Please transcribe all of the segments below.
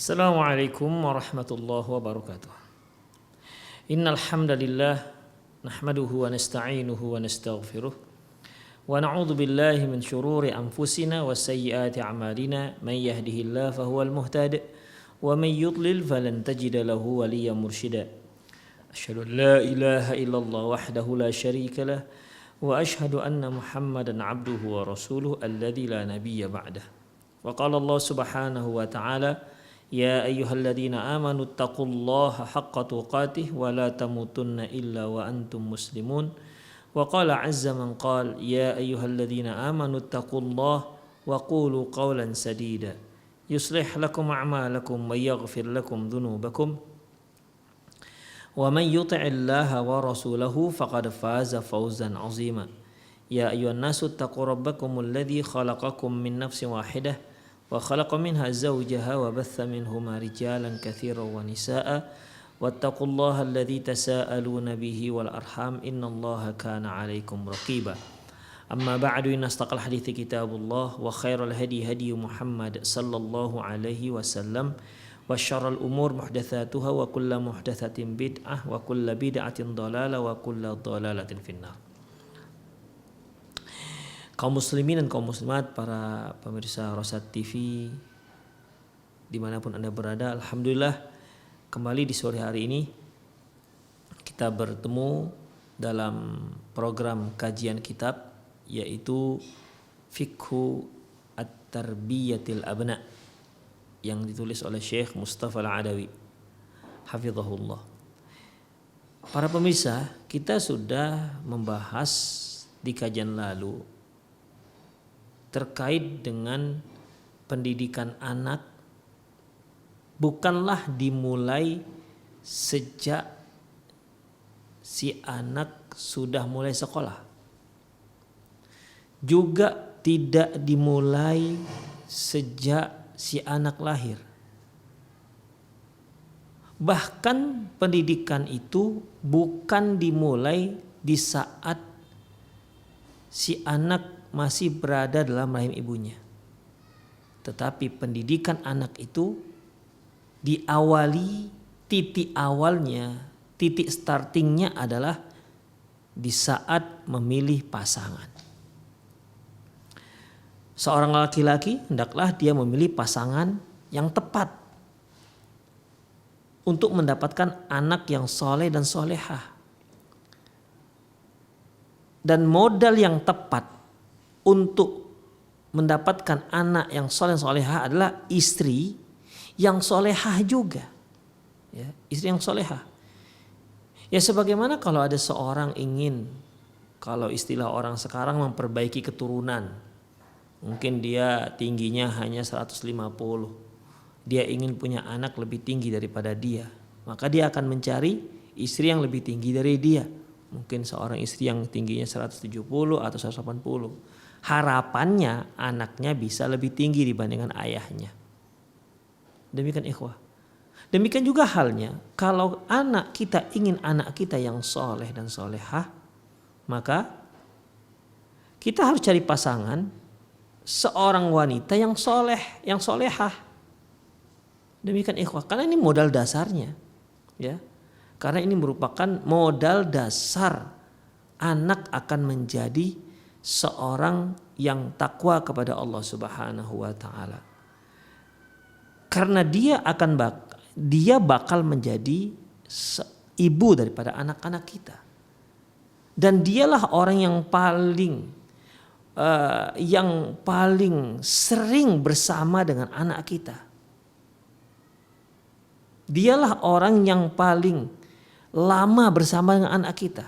Assalamualaikum warahmatullahi wabarakatuh. Innal hamdalillah nahmaduhu wa nasta'inuhu wa nastaghfiruh wa na'udzu billahi min shururi anfusina wa sayyiati a'malina may yahdihillahu fahuwal muhtadi wa may yudlil falan tajida lahu waliyyan mursyida. Asyhadu an la ilaha illallah wahdahu la syarika lah wa asyhadu anna Muhammadan 'abduhu wa rasuluhu alladzi la nabiyya ba'dah. Wa qala Allah subhanahu wa ta'ala يا أيها الذين آمنوا اتقوا الله حق تقاته ولا تموتن إلا وأنتم مسلمون وقال عز من قال يا أيها الذين آمنوا اتقوا الله وقولوا قولا سديدا يصلح لكم أعمالكم ويغفر لكم ذنوبكم ومن يطع الله ورسوله فقد فاز فوزا عظيما يا أيها الناس اتقوا ربكم الذي خلقكم من نفس واحدة وخلق منها زوجها وبث منهما رجالا كثيرا ونساء واتقوا الله الذي تساءلون به والأرحام إن الله كان عليكم رقيبا أما بعد إن أصدق الحديث كتاب الله وخير الهدي هدي محمد صلى الله عليه وسلم وشر الأمور محدثاتها وكل محدثة بدعة وكل بدعة ضلالة وكل ضلالة في النار. Kaum muslimin dan kaum muslimat, para pemirsa Rosat TV dimanapun Anda berada, alhamdulillah kembali di sore hari ini kita bertemu dalam program kajian kitab, yaitu Fiqhu At-Tarbiyatil Abna yang ditulis oleh Syekh Mustafa Al-Adawi hafizahullah. Para pemirsa, kita sudah membahas di kajian lalu terkait dengan pendidikan anak bukanlah dimulai sejak si anak sudah mulai sekolah, juga tidak dimulai sejak si anak lahir. Bahkan pendidikan itu bukan dimulai di saat si anak masih berada dalam rahim ibunya. Tetapi pendidikan anak itu diawali, titik awalnya, titik startingnya adalah di saat memilih pasangan. Seorang laki-laki hendaklah dia memilih pasangan yang tepat untuk mendapatkan anak yang soleh dan solehah. Dan modal yang tepat untuk mendapatkan anak yang soleh dan solehah adalah istri yang solehah juga, ya, istri yang solehah. Ya sebagaimana kalau ada seorang ingin, kalau istilah orang sekarang, memperbaiki keturunan, mungkin dia tingginya hanya 150, dia ingin punya anak lebih tinggi daripada dia, maka dia akan mencari istri yang lebih tinggi dari dia. Mungkin seorang istri yang tingginya 170 atau 180. Harapannya anaknya bisa lebih tinggi dibandingkan ayahnya. Demikian ikhwah. Demikian juga halnya kalau anak kita ingin anak kita yang soleh dan solehah, maka kita harus cari pasangan seorang wanita yang soleh, yang solehah. Demikian ikhwah. Karena ini modal dasarnya, ya. Karena ini merupakan modal dasar anak akan menjadi seorang yang takwa kepada Allah Subhanahu wa taala. Karena dia bakal menjadi ibu daripada anak-anak kita. Dan dialah orang yang paling sering bersama dengan anak kita. Dialah orang yang paling lama bersama dengan anak kita.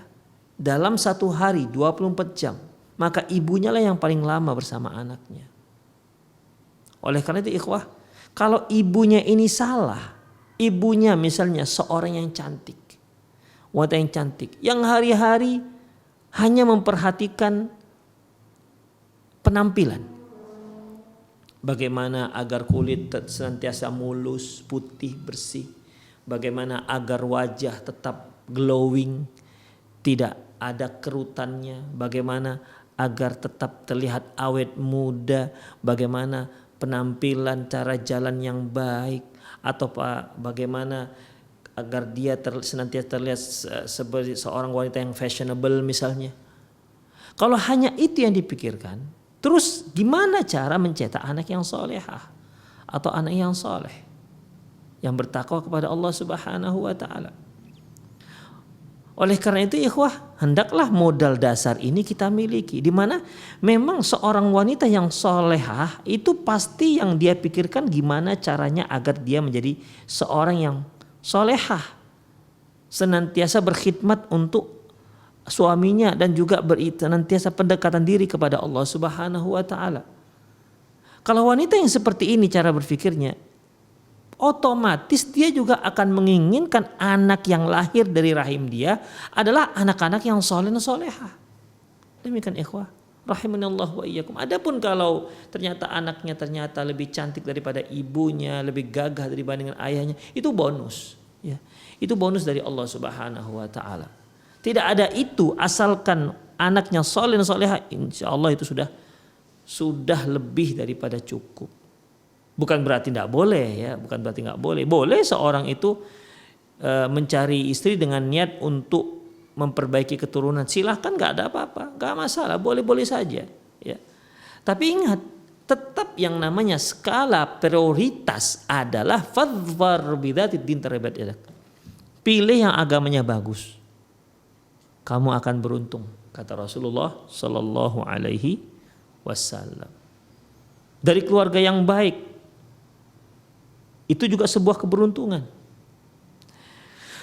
Dalam satu hari 24 jam. Maka ibunya lah yang paling lama bersama anaknya. Oleh karena itu ikhwah, kalau ibunya ini salah, ibunya misalnya seorang yang cantik, wanita yang cantik, yang hari-hari hanya memperhatikan penampilan, bagaimana agar kulit senantiasa mulus, putih, bersih, bagaimana agar wajah tetap glowing, tidak ada kerutannya, bagaimana agar tetap terlihat awet muda, bagaimana penampilan, cara jalan yang baik, atau bagaimana agar dia senantiasa terlihat sebagai seorang wanita yang fashionable misalnya. Kalau hanya itu yang dipikirkan, terus gimana cara mencetak anak yang solehah atau anak yang soleh yang bertakwa kepada Allah Subhanahu wa taala? Oleh karena itu ikhwah, hendaklah modal dasar ini kita miliki, di mana memang seorang wanita yang solehah itu pasti yang dia pikirkan gimana caranya agar dia menjadi seorang yang solehah, senantiasa berkhidmat untuk suaminya dan juga senantiasa pendekatan diri kepada Allah Subhanahu wa taala. Kalau wanita yang seperti ini cara berpikirnya, otomatis dia juga akan menginginkan anak yang lahir dari rahim dia adalah anak-anak yang soleh dan solehah. Demikian ikhwah, rahimanallah wa iyyakum. Adapun kalau ternyata anaknya ternyata lebih cantik daripada ibunya, lebih gagah dibandingkan ayahnya, itu bonus. Ya, itu bonus dari Allah Subhanahu wa taala. Tidak ada itu, asalkan anaknya soleh dan solehah, insya Allah itu sudah lebih daripada cukup. Bukan berarti tidak boleh ya, bukan berarti nggak boleh. Boleh seorang itu mencari istri dengan niat untuk memperbaiki keturunan. Silahkan, nggak ada apa-apa, nggak masalah, boleh-boleh saja. Ya. Tapi ingat, tetap yang namanya skala prioritas adalah fadhfar bidzatid din taribat yadak. Pilih yang agamanya bagus, kamu akan beruntung, kata Rasulullah Sallallahu Alaihi Wasallam. Dari keluarga yang baik, itu juga sebuah keberuntungan.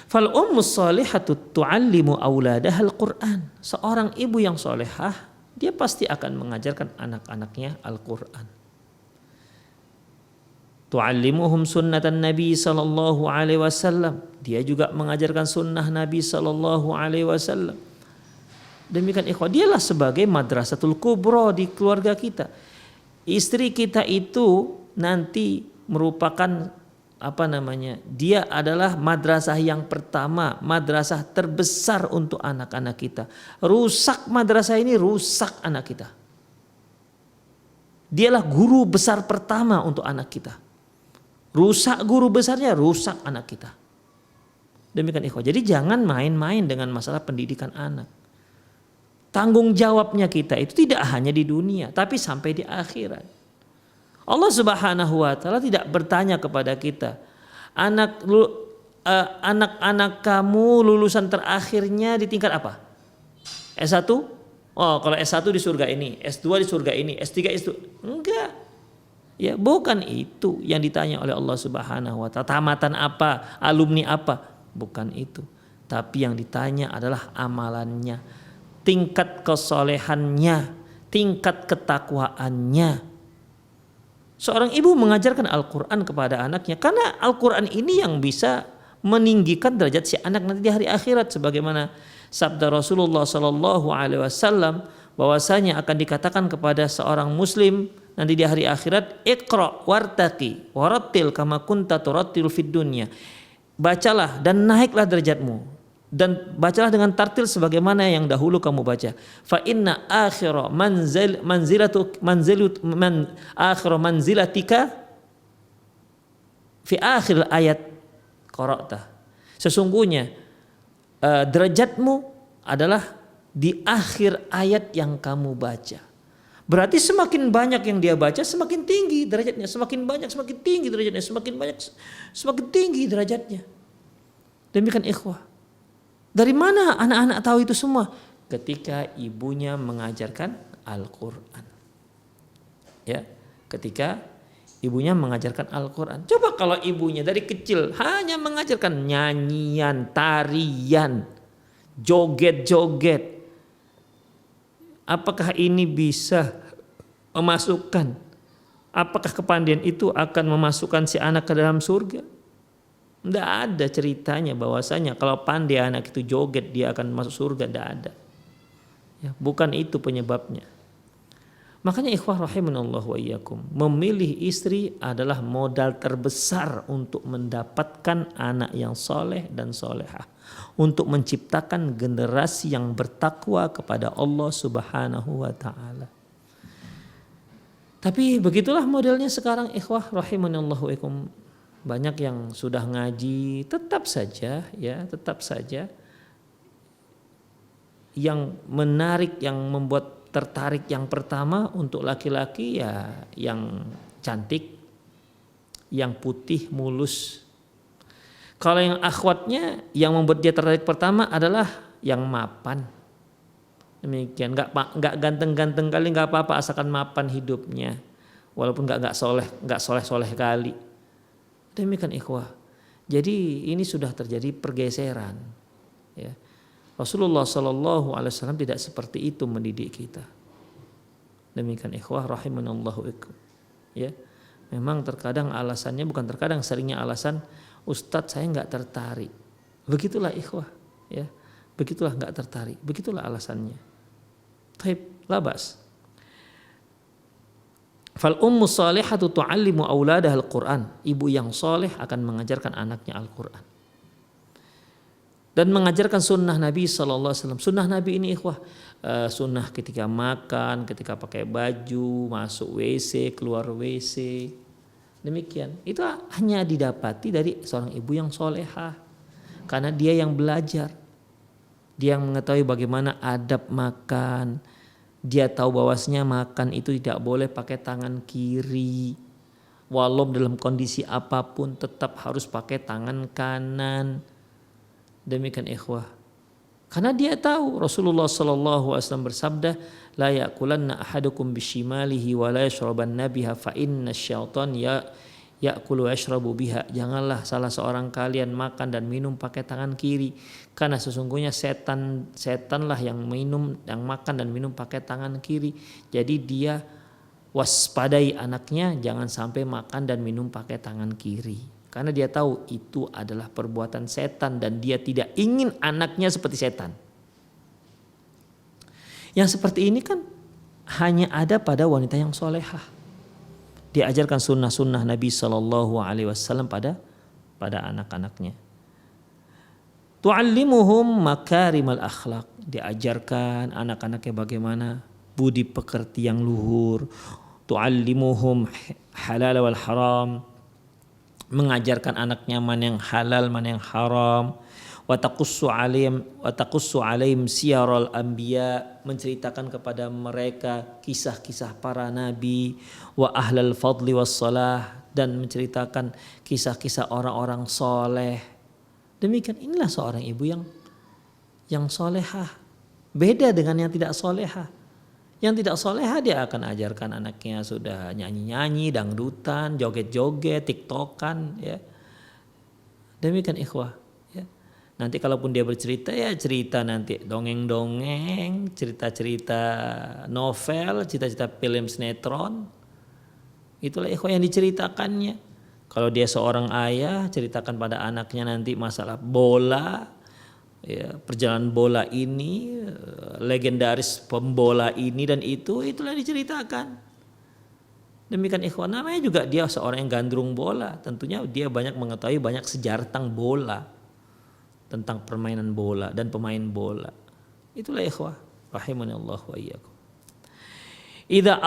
Fal ummus salihatu tu'allimu auladaha al-Qur'an. Seorang ibu yang solehah, dia pasti akan mengajarkan anak-anaknya Al-Qur'an. Tu'allimuhum sunnatan Nabi sallallahu alaihi wasallam. Dia juga mengajarkan sunnah Nabi sallallahu alaihi wasallam. Demikian ikhwah, dialah sebagai madrasatul kubra di keluarga kita. Istri kita itu nanti merupakan dia adalah madrasah yang pertama, madrasah terbesar untuk anak-anak kita. Rusak madrasah ini, rusak anak kita. Dialah guru besar pertama untuk anak kita. Rusak guru besarnya, rusak anak kita. Demikian ikhwah. Jadi jangan main-main dengan masalah pendidikan anak. Tanggung jawabnya kita itu tidak hanya di dunia, tapi sampai di akhirat. Allah Subhanahu wa taala tidak bertanya kepada kita, anak-anak kamu lulusan terakhirnya di tingkat apa? S1? Oh, kalau S1 di surga ini, S2 di surga ini, S3 itu enggak. Ya, bukan itu yang ditanya oleh Allah Subhanahu wa taala. Tamatan apa, alumni apa? Bukan itu. Tapi yang ditanya adalah amalannya, tingkat kesolehannya, tingkat ketakwaannya. Seorang ibu mengajarkan Al-Quran kepada anaknya karena Al-Quran ini yang bisa meninggikan derajat si anak nanti di hari akhirat, sebagaimana sabda Rasulullah Sallallahu Alaihi Wasallam bahwasanya akan dikatakan kepada seorang muslim nanti di hari akhirat, iqra wartaqi warattil kama kunta turattil fid dunya. Bacalah dan naiklah derajatmu, dan bacalah dengan tartil sebagaimana yang dahulu kamu baca. Fa inna akhira manzilatika fi akhir ayat qara'ta. Sesungguhnya derajatmu adalah di akhir ayat yang kamu baca. Berarti semakin banyak yang dia baca, semakin tinggi derajatnya, semakin banyak semakin tinggi derajatnya, semakin banyak semakin tinggi derajatnya. Demikian ikhwah. Dari mana anak-anak tahu itu semua? Ketika ibunya mengajarkan Al-Quran. Ya, ketika ibunya mengajarkan Al-Quran. Coba kalau ibunya dari kecil hanya mengajarkan nyanyian, tarian, joget-joget. Apakah ini bisa memasukkan? Apakah kepandaian itu akan memasukkan si anak ke dalam surga? Tidak ada ceritanya bahwasanya kalau pandai anak itu joget dia akan masuk surga, tidak ada. Ya, bukan itu penyebabnya. Makanya ikhwah rahimanallah wa iyyakum, memilih istri adalah modal terbesar untuk mendapatkan anak yang soleh dan solehah, untuk menciptakan generasi yang bertakwa kepada Allah Subhanahu wa taala. Tapi begitulah modelnya sekarang, ikhwah rahimanallahu wa ikum. Banyak yang sudah ngaji, tetap saja yang menarik, yang membuat tertarik yang pertama untuk laki-laki ya yang cantik, yang putih mulus. Kalau yang akhwatnya yang membuat dia tertarik pertama adalah yang mapan. Demikian, nggak ganteng-ganteng kali nggak apa-apa asalkan mapan hidupnya, walaupun nggak soleh kali. Demikian ikhwah. Jadi ini sudah terjadi pergeseran. Ya. Rasulullah Shallallahu Alaihi Wasallam tidak seperti itu mendidik kita. Demikian ikhwah rahimanallahu ikum. Ya, memang terkadang alasannya seringnya alasan Ustadz saya nggak tertarik. Begitulah ikhwah. Ya, begitulah nggak tertarik. Begitulah alasannya. Taib labas. Fal ummu salihatu tu'allimu auladaha al-Qur'an. Ibu yang soleh akan mengajarkan anaknya Al-Qur'an. Dan mengajarkan sunnah Nabi SAW. Sunnah Nabi ini ikhwah, sunnah ketika makan, ketika pakai baju, masuk WC, keluar WC. Demikian. Itu hanya didapati dari seorang ibu yang solehah. Karena dia yang belajar. Dia yang mengetahui bagaimana adab makan. Dia tahu bahwasanya makan itu tidak boleh pakai tangan kiri. Walau dalam kondisi apapun tetap harus pakai tangan kanan. Demikian ikhwah. Karena dia tahu Rasulullah sallallahu alaihi wasallam bersabda, la yaqulanna ahadukum bishimalihi wa la yashrabanna biha fa inna syaitan ya'kulu yashrabu biha. Janganlah salah seorang kalian makan dan minum pakai tangan kiri, karena sesungguhnya setanlah yang makan dan minum pakai tangan kiri. Jadi dia waspadai anaknya jangan sampai makan dan minum pakai tangan kiri. Karena dia tahu itu adalah perbuatan setan dan dia tidak ingin anaknya seperti setan. Yang seperti ini kan hanya ada pada wanita yang solehah. Diajarkan sunnah-sunnah Nabi Sallallahu Alaihi Wasallam pada anak-anaknya. Tu'allimuhum makarimal akhlak. Diajarkan anak-anaknya bagaimana budi pekerti yang luhur. Tu'allimuhum halal wal haram. Mengajarkan anaknya mana yang halal, mana yang haram. Wa taqussu alaihim siyarul anbiya, menceritakan kepada mereka kisah-kisah para nabi, wa ahlal fadli was salah, dan menceritakan kisah-kisah orang-orang soleh. Demikian inilah seorang ibu yang solehah. Beda dengan yang tidak solehah. Yang tidak solehah dia akan ajarkan anaknya sudah nyanyi-nyanyi, dangdutan, joget-joget, tiktokan, ya. Demikian ikhwah. Ya. Nanti kalaupun dia bercerita ya cerita nanti dongeng-dongeng, cerita-cerita novel, cerita-cerita film sinetron. Itulah ikhwah yang diceritakannya. Kalau dia seorang ayah, ceritakan pada anaknya nanti masalah bola. Ya, perjalanan bola ini, legendaris pembola ini dan itulah diceritakan. Demikian ikhwan, namanya juga dia seorang yang gandrung bola. Tentunya dia banyak mengetahui banyak sejarah tentang bola, tentang permainan bola dan pemain bola. Itulah ikhwah, rahimanallah wa iyyakum. Idza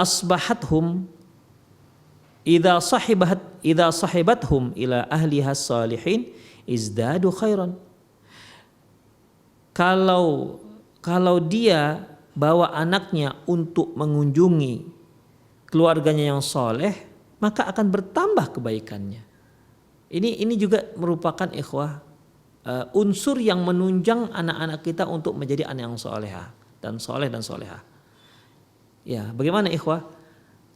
sahibathum ila ahliha salihin izdadu khairan. Kalau dia bawa anaknya untuk mengunjungi keluarganya yang soleh, maka akan bertambah kebaikannya. Ini juga merupakan ikhwah unsur yang menunjang anak-anak kita untuk menjadi anak yang solehah dan soleh dan solehah. Ya, bagaimana ikhwah?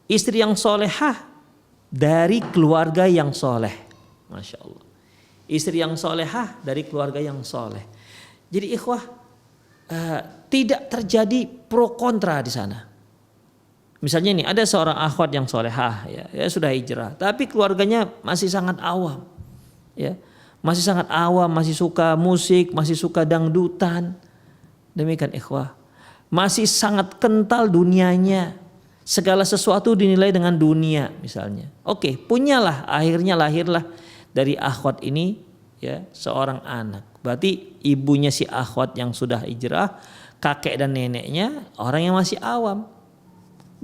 Istri yang solehah dari keluarga yang soleh, masya Allah. Istri yang solehah dari keluarga yang soleh. Jadi ikhwah tidak terjadi pro kontra di sana. Misalnya nih ada seorang akhwat yang solehah ya sudah hijrah, tapi keluarganya masih sangat awam, ya masih sangat awam, masih suka musik, masih suka dangdutan. Demikian ikhwah, masih sangat kental dunianya, segala sesuatu dinilai dengan dunia misalnya. Oke, punyalah akhirnya lahirlah dari akhwat ini ya seorang anak. Berarti ibunya si akhwat yang sudah hijrah, kakek dan neneknya orang yang masih awam.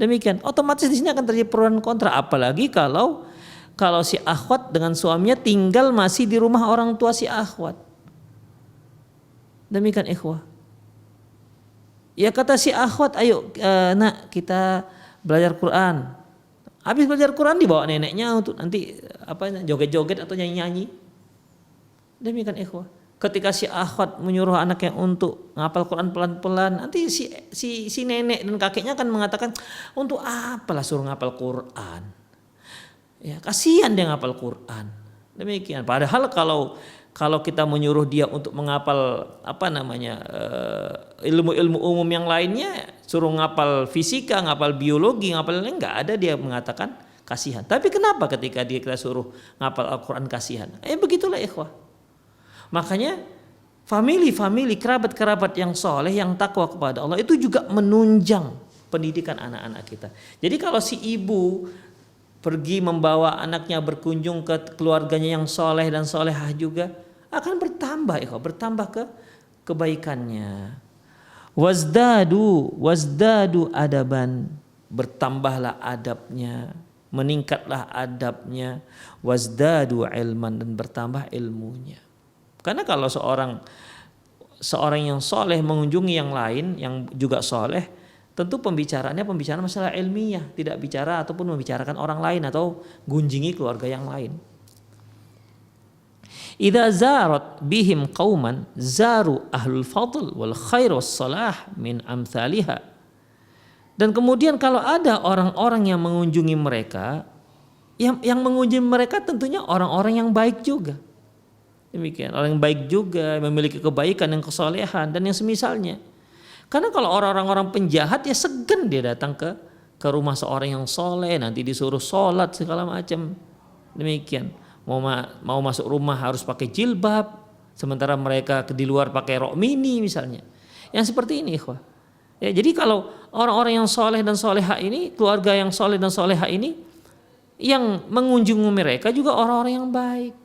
Demikian, otomatis di sini akan terjadi pro dan kontra, apalagi kalau si akhwat dengan suaminya tinggal masih di rumah orang tua si akhwat. Demikian ikhwah. Ya kata si akhwat, ayo nak kita belajar Quran. Habis belajar Quran dibawa neneknya untuk nanti joget-joget atau nyanyi-nyanyi. Demikian ikhwah. Ketika si akhwat menyuruh anaknya untuk ngapal Quran pelan-pelan, nanti si nenek dan kakeknya akan mengatakan, untuk apalah suruh ngapal Quran? Ya, kasihan dia ngapal Quran. Demikian. Padahal kalau kita menyuruh dia untuk menghafal ilmu-ilmu umum yang lainnya, suruh ngapal fisika, ngapal biologi, ngapal lain, nggak ada dia mengatakan kasihan. Tapi kenapa ketika kita suruh ngapal Al-Quran kasihan? Begitulah ikhwah. Makanya famili, kerabat-kerabat yang soleh, yang takwa kepada Allah itu juga menunjang pendidikan anak-anak kita. Jadi kalau si ibu pergi membawa anaknya berkunjung ke keluarganya yang soleh dan solehah juga, akan bertambah kebaikannya. Wazdadu adaban, bertambahlah adabnya, meningkatlah adabnya. Wazdadu ilman, dan bertambah ilmunya. Karena kalau seorang yang soleh mengunjungi yang lain yang juga soleh, tentu pembicaraan masalah ilmiah, tidak bicara ataupun membicarakan orang lain atau gunjingi keluarga yang lain. Idza zarat bihim qauman zaru ahlul fadl wal khair was salah min amthaliha. Dan kemudian kalau ada orang-orang yang mengunjungi mereka, yang mengunjungi mereka tentunya orang-orang yang baik juga. Demikian, orang yang baik juga, memiliki kebaikan dan kesolehan dan yang semisalnya. Karena kalau orang-orang penjahat ya segan dia datang ke rumah seorang yang soleh, nanti disuruh sholat segala macam. Demikian, mau masuk rumah harus pakai jilbab, sementara mereka di luar pakai rok mini misalnya. Yang seperti ini ikhwah. Ya, jadi kalau orang-orang yang soleh dan soleha ini, keluarga yang soleh dan soleha ini, yang mengunjungi mereka juga orang-orang yang baik.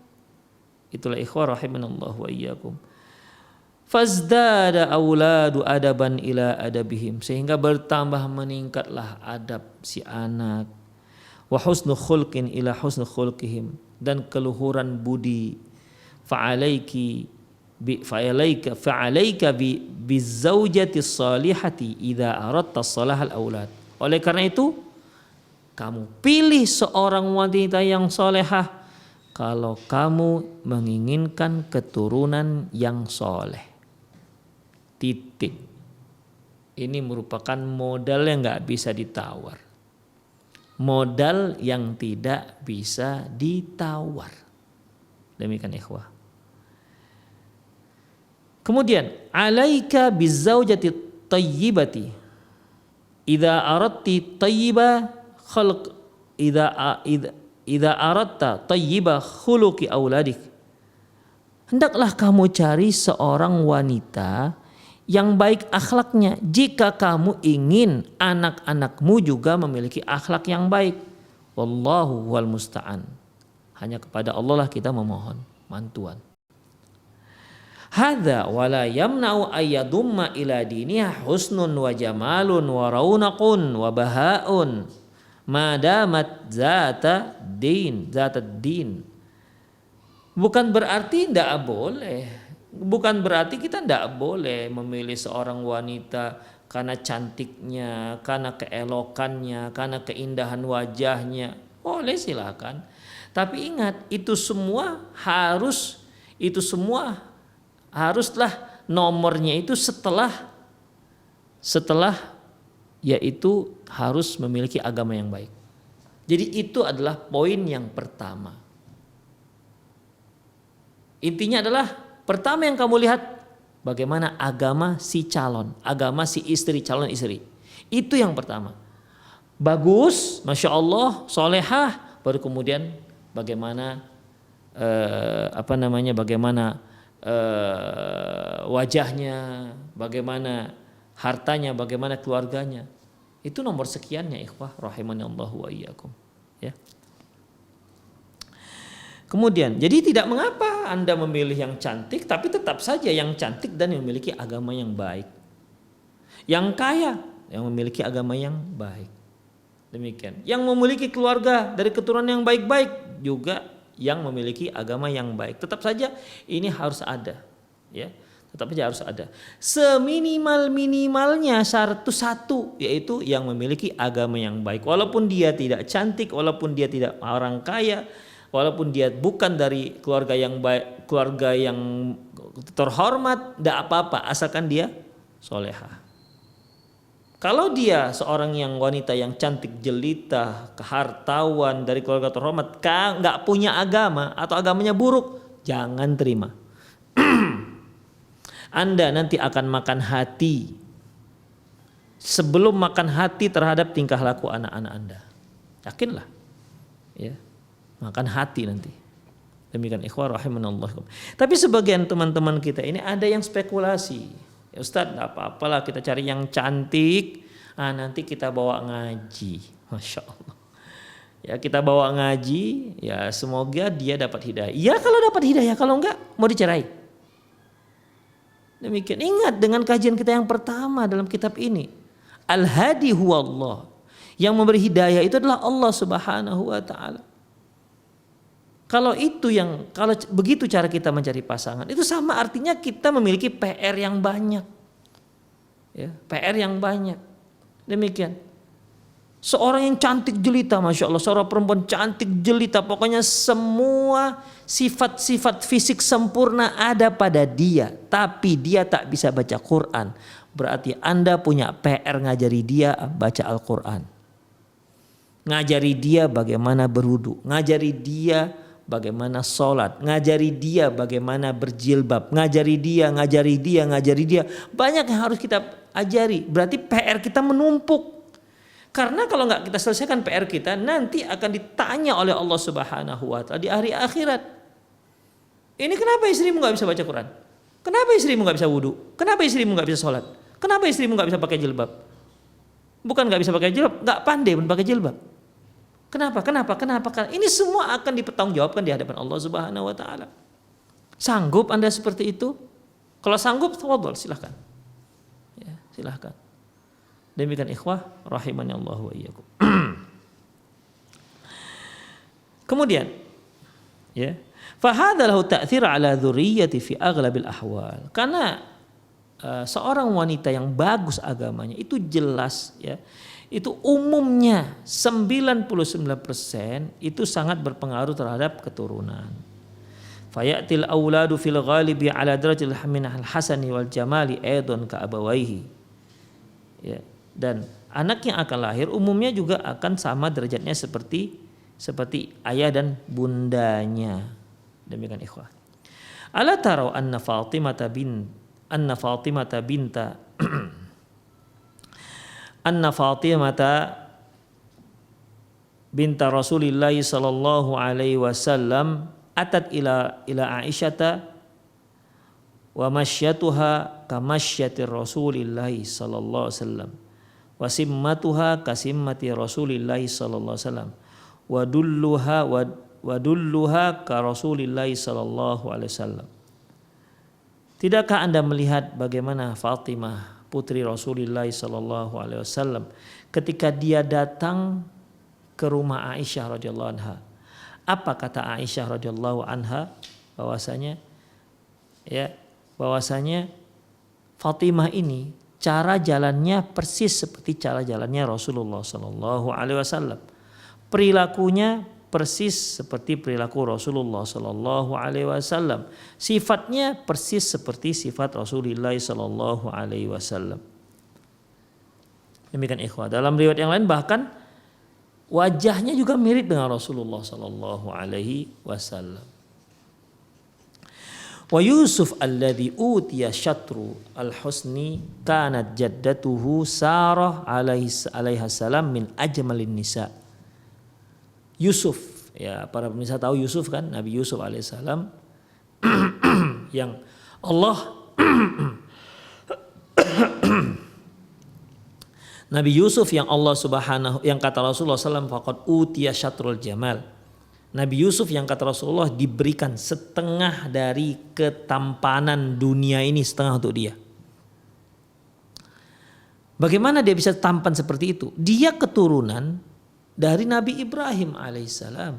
Itulah ikhwah rahimanallahu wa iyyakum. Fazdada auladu adaban ila adabihim, sehingga bertambah meningkatlah adab si anak. Wa husnu khulqin ila husnu khulqihim, dan keluhuran budi. Fa'alaika bizaujati salihati idza aradta salahal aulad. Oleh karena itu, kamu pilih seorang wanita yang solehah kalau kamu menginginkan keturunan yang soleh. Titik. Ini merupakan modal yang gak bisa ditawar. Modal yang tidak bisa ditawar. Demikian ikhwah. Kemudian, alaika bizaujati tayyibati. Idza aradti tayyiba khalq idza aradta tayyiba khuluqi auladik. Hendaklah kamu cari seorang wanita yang baik akhlaknya jika kamu ingin anak-anakmu juga memiliki akhlak yang baik. Wallahu wal musta'an. Hanya kepada Allah lah kita memohon bantuan. Hadza wala yamna'u ayyadumma ila diniha husnun wa jamalun wa raunaqun wa bahaun madamat zata din. Bukan berarti tidak boleh. Bukan berarti kita tidak boleh memilih seorang wanita karena cantiknya, karena keelokannya, karena keindahan wajahnya. Boleh, silakan. Tapi ingat, itu semua haruslah nomornya itu setelah yaitu harus memiliki agama yang baik. Jadi itu adalah poin yang pertama. Intinya adalah pertama yang kamu lihat bagaimana agama si calon, agama si istri, calon istri. Itu yang pertama. Bagus, masya Allah, solehah, baru kemudian bagaimana bagaimana wajahnya, bagaimana hartanya, bagaimana keluarganya. Itu nomor sekiannya ikhwah rahimanallahu wa iyyakum. Ya. Kemudian, jadi tidak mengapa Anda memilih yang cantik, tapi tetap saja yang cantik dan yang memiliki agama yang baik. Yang kaya, yang memiliki agama yang baik. Demikian. Yang memiliki keluarga dari keturunan yang baik-baik juga yang memiliki agama yang baik. Tetap saja ini harus ada, ya. Tetap saja harus ada. Seminimal-minimalnya syarat itu satu, yaitu yang memiliki agama yang baik. Walaupun dia tidak cantik, walaupun dia tidak orang kaya, walaupun dia bukan dari keluarga yang baik, keluarga yang terhormat, tidak apa-apa asalkan dia solehah. Kalau dia seorang yang wanita yang cantik jelita, kehartawan dari keluarga terhormat, nggak punya agama atau agamanya buruk, jangan terima. Anda nanti akan makan hati sebelum makan hati terhadap tingkah laku anak-anak Anda. Yakinlah, ya, makan hati nanti. Demikian ikhwah rahimanallah. Tapi sebagian teman-teman kita ini ada yang spekulasi. Ya Ustaz, enggak apa-apalah kita cari yang cantik, nanti kita bawa ngaji. Masya Allah. Ya kita bawa ngaji, ya semoga dia dapat hidayah. Ya kalau dapat hidayah, kalau enggak mau dicerai. Demikian. Ingat dengan kajian kita yang pertama dalam kitab ini. Al-hadi huwallah. Yang memberi hidayah itu adalah Allah Subhanahu wa taala. Kalau begitu cara kita mencari pasangan, itu sama artinya kita memiliki PR yang banyak. Ya, PR yang banyak. Demikian. Seorang yang cantik jelita, Masya Allah, seorang perempuan cantik jelita, pokoknya semua sifat-sifat fisik sempurna ada pada dia, tapi dia tak bisa baca Quran. Berarti Anda punya PR ngajari dia baca Al-Quran. Ngajari dia bagaimana berwudu, ngajari dia bagaimana sholat, ngajari dia bagaimana berjilbab, ngajari dia. Banyak yang harus kita ajari. Berarti PR kita menumpuk. Karena kalau nggak kita selesaikan PR kita, nanti akan ditanya oleh Allah Subhanahu wa taala di hari akhirat. Ini kenapa istrimu nggak bisa baca Quran? Kenapa istrimu nggak bisa wudu? Kenapa istrimu nggak bisa sholat? Kenapa istrimu nggak bisa pakai jilbab? Bukan nggak bisa pakai jilbab, nggak pandai pun pakai jilbab. Kenapa? Ini semua akan dipertanggungjawabkan di hadapan Allah Subhanahu wa taala. Sanggup Anda seperti itu? Kalau sanggup, tafadhol, silahkan. Ya, silahkan. Demikian ikhwah rahimani Allah wa iyyakum. Kemudian, ya, fa hadza lahu ta'thir ala dzurriyyati fi aghlabil ahwal. Karena seorang wanita yang bagus agamanya itu jelas, ya. Itu umumnya 99% itu sangat berpengaruh terhadap keturunan. Fayatil auladu fil ghalibi ala darajatil minal hasani wal jamali aidan ka abawaihi. Ya, dan anak yang akan lahir umumnya juga akan sama derajatnya seperti ayah dan bundanya. Demikian ikhwah. Ala tarau anna Fatimata binta Rasulillah sallallahu alaihi wasallam atat ila Aisyata wa masyyatuha kamasyatir Rasulillah sallallahu alaihi wasallam wa simmatuha kasimmati Rasulillah sallallahu alaihi wasallam wa dulluha ka Rasulillah sallallahu alaihi wasallam. Tidakkah Anda melihat bagaimana Fatimah putri Rasulullah sallallahu alaihi wasallam ketika dia datang ke rumah Aisyah radhiyallahu anha? Apa kata Aisyah radhiyallahu anha? Bahwasanya Fatimah ini cara jalannya persis seperti cara jalannya Rasulullah sallallahu alaihi wasallam. Perilakunya persis seperti perilaku Rasulullah sallallahu alaihi wasallam. Sifatnya persis seperti sifat Rasulullah sallallahu alaihi wasallam. Demikian ikhwah. Dalam riwayat yang lain bahkan wajahnya juga mirip dengan Rasulullah sallallahu alaihi wasallam. Wa Yusuf alladhi utiya syatru al-husni kanat jaddatuhu Sarah alaihi salam min ajmalin nisa. Yusuf, ya para pemirsa tahu Yusuf kan, Nabi Yusuf alaihissalam yang Allah Nabi Yusuf yang Allah Subhanahu, yang kata Rasulullah SAW faqad utiya syatrul jamal. Nabi Yusuf yang kata Rasulullah diberikan setengah dari ketampanan dunia ini, setengah untuk dia. Bagaimana dia bisa tampan seperti itu? Dia keturunan dari Nabi Ibrahim alaihissalam.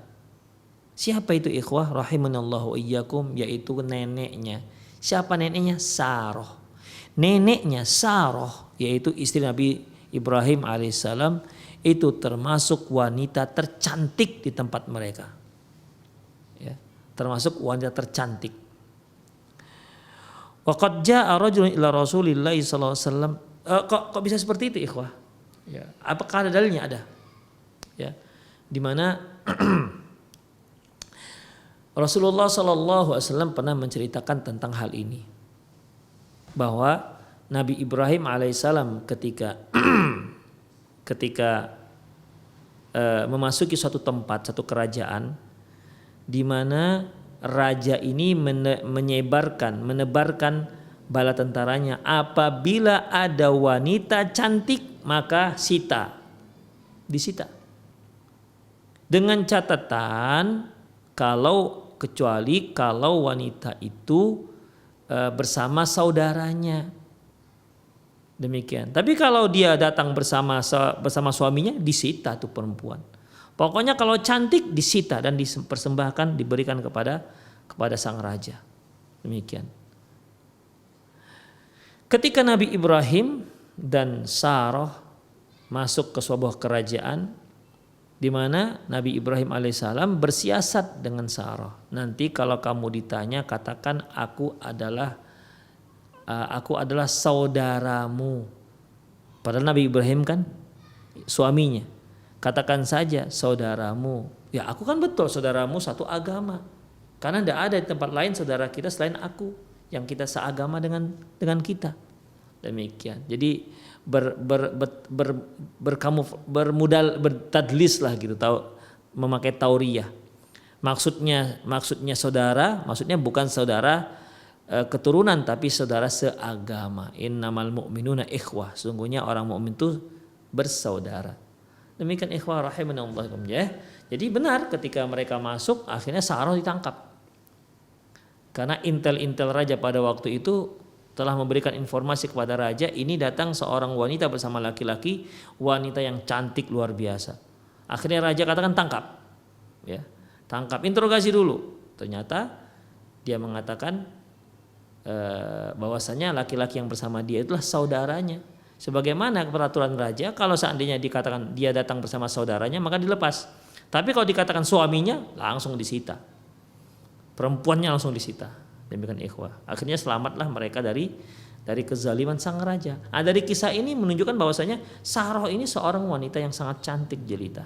Siapa itu ikhwah? Rahimanallahu iyyakum, yaitu neneknya. Siapa neneknya? Sarah. Neneknya Sarah, yaitu istri Nabi Ibrahim alaihissalam, itu termasuk wanita tercantik di tempat mereka. Ya, termasuk wanita tercantik. Wa qad jaa'a rajulun ila Rasulillah sallallahu alaihi wasallam. Kok bisa seperti itu ikhwah? Ya, apakah ada dalilnya? Ada. Ya. Di mana Rasulullah sallallahu alaihi wasallam pernah menceritakan tentang hal ini. Bahwa Nabi Ibrahim alaihissalam ketika memasuki suatu tempat, satu kerajaan, di mana raja ini menebarkan bala tentaranya, apabila ada wanita cantik maka disita. Dengan catatan kecuali kalau wanita itu bersama saudaranya. Demikian. Tapi kalau dia datang bersama suaminya, disita tuh perempuan. Pokoknya kalau cantik disita dan dipersembahkan, diberikan kepada sang raja. Demikian. Ketika Nabi Ibrahim dan Sarah masuk ke sebuah kerajaan, di mana Nabi Ibrahim alaihissalam bersiasat dengan Sarah. Nanti kalau kamu ditanya, katakan aku adalah saudaramu. Padahal Nabi Ibrahim kan suaminya. Katakan saja saudaramu. Ya aku kan betul saudaramu satu agama. Karena tidak ada di tempat lain saudara kita selain aku yang kita seagama dengan kita. Demikian. Jadi bertadlis lah gitu, memakai tauriyah. Maksudnya saudara, maksudnya bukan saudara keturunan tapi saudara seagama. Innamal mu'minuna ikhwah. Sungguhnya orang mukmin itu bersaudara. Demikian ikhwah rahimanallah ya. Jadi benar ketika mereka masuk akhirnya Sarah ditangkap. Karena intel raja pada waktu itu telah memberikan informasi kepada raja, ini datang seorang wanita bersama laki-laki, wanita yang cantik luar biasa. Akhirnya raja katakan tangkap. Ya. Tangkap, interogasi dulu. Ternyata dia mengatakan bahwasanya laki-laki yang bersama dia itulah saudaranya. Sebagaimana peraturan raja, kalau seandainya dikatakan dia datang bersama saudaranya maka dilepas. Tapi kalau dikatakan suaminya langsung disita. Perempuannya langsung disita. Demikian ikhwah. Akhirnya selamatlah mereka dari kezaliman sang raja. Dari kisah ini menunjukkan bahwasanya Sarah ini seorang wanita yang sangat cantik jelita.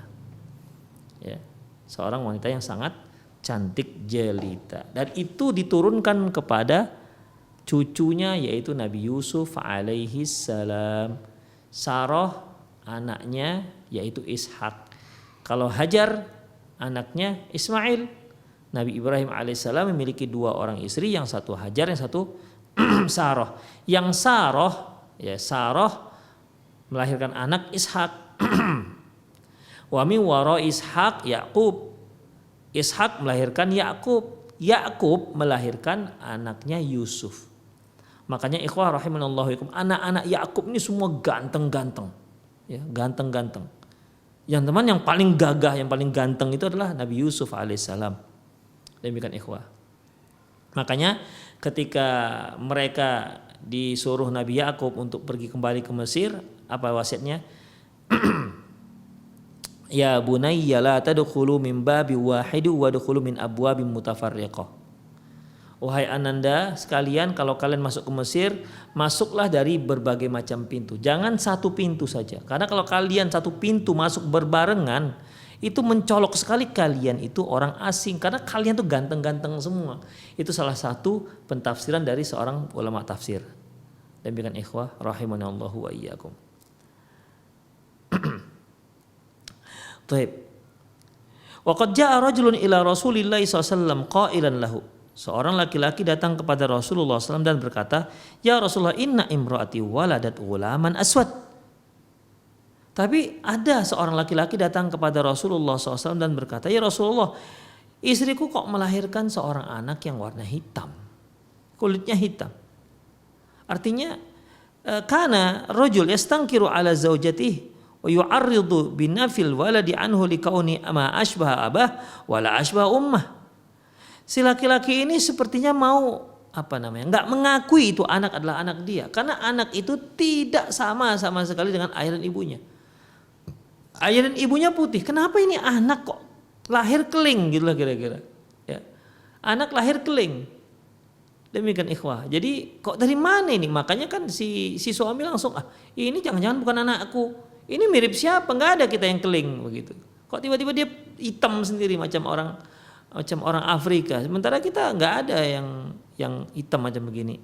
Ya, seorang wanita yang sangat cantik jelita. Dan itu diturunkan kepada cucunya yaitu Nabi Yusuf alaihi salam. Sarah anaknya yaitu Ishak. Kalau Hajar anaknya Ismail. Nabi Ibrahim alaihissalam memiliki dua orang istri, yang satu Hajar, yang satu Sarah. Yang Sarah melahirkan anak Ishak. Wa min wara Ishak Yakub. Ishak melahirkan Yakub. Yakub melahirkan anaknya Yusuf. Makanya ikhwah rahimanallahu ikum, anak-anak Yakub ini semua ganteng-ganteng. Ya, ganteng-ganteng. Yang teman yang paling gagah, yang paling ganteng itu adalah Nabi Yusuf alaihissalam. Demikian ikhwah. Makanya ketika mereka disuruh Nabi Yakub untuk pergi kembali ke Mesir, apa wasiatnya? Ya bunayya la tadkhulu min babi wahid wa dkhulu min abwabin mutafarriqah. Wahai ananda sekalian, kalau kalian masuk ke Mesir, masuklah dari berbagai macam pintu. Jangan satu pintu saja. Karena kalau kalian satu pintu masuk berbarengan, itu mencolok sekali kalian itu orang asing. Karena kalian tuh ganteng-ganteng semua. Itu salah satu pentafsiran dari seorang ulama tafsir. Demikian ikhwah rahimanallahu wa iyyakum. Baik. Wa qad jaa'a rajulun ila Rasulillah sallallahu qailan lahu. Seorang laki-laki datang kepada Rasulullah SAW dan berkata, "Ya Rasulullah, inna imraati waladat ghulaman aswad." Tapi ada seorang laki-laki datang kepada Rasulullah SAW dan berkata, "Ya Rasulullah, istriku kok melahirkan seorang anak yang warna hitam, kulitnya hitam." Artinya, kana rajul yastankiru ala zaujatihi wa yu'arridu binafil waladi anhu likauni ma asbaha abah wala asbaha ummah. Si laki-laki ini sepertinya mau nggak mengakui itu anak adalah anak dia, karena anak itu tidak sama sekali dengan ayah dan ibunya. Ayah dan ibunya putih, kenapa ini anak kok lahir keling gitu lah kira-kira. Ya. Anak lahir keling. Demikian ikhwah. Jadi kok dari mana ini? Makanya kan si suami langsung ini jangan-jangan bukan anakku. Ini mirip siapa? Nggak ada kita yang keling begitu. Kok tiba-tiba dia hitam sendiri macam orang Afrika. Sementara kita nggak ada yang hitam macam begini.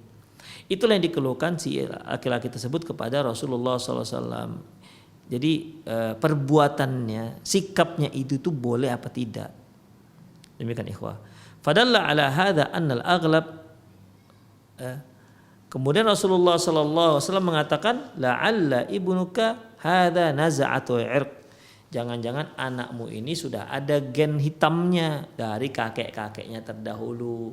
Itulah yang dikeluhkan si laki-laki tersebut kepada Rasulullah SAW. Jadi perbuatannya, sikapnya itu tuh boleh apa tidak? Demikian ikhwah. Fadalla ala hadza annal aghlab. Kemudian Rasulullah SAW mengatakan, la'alla ibnuka hadza naza'atu irq. Jangan-jangan anakmu ini sudah ada gen hitamnya dari kakek-kakeknya terdahulu.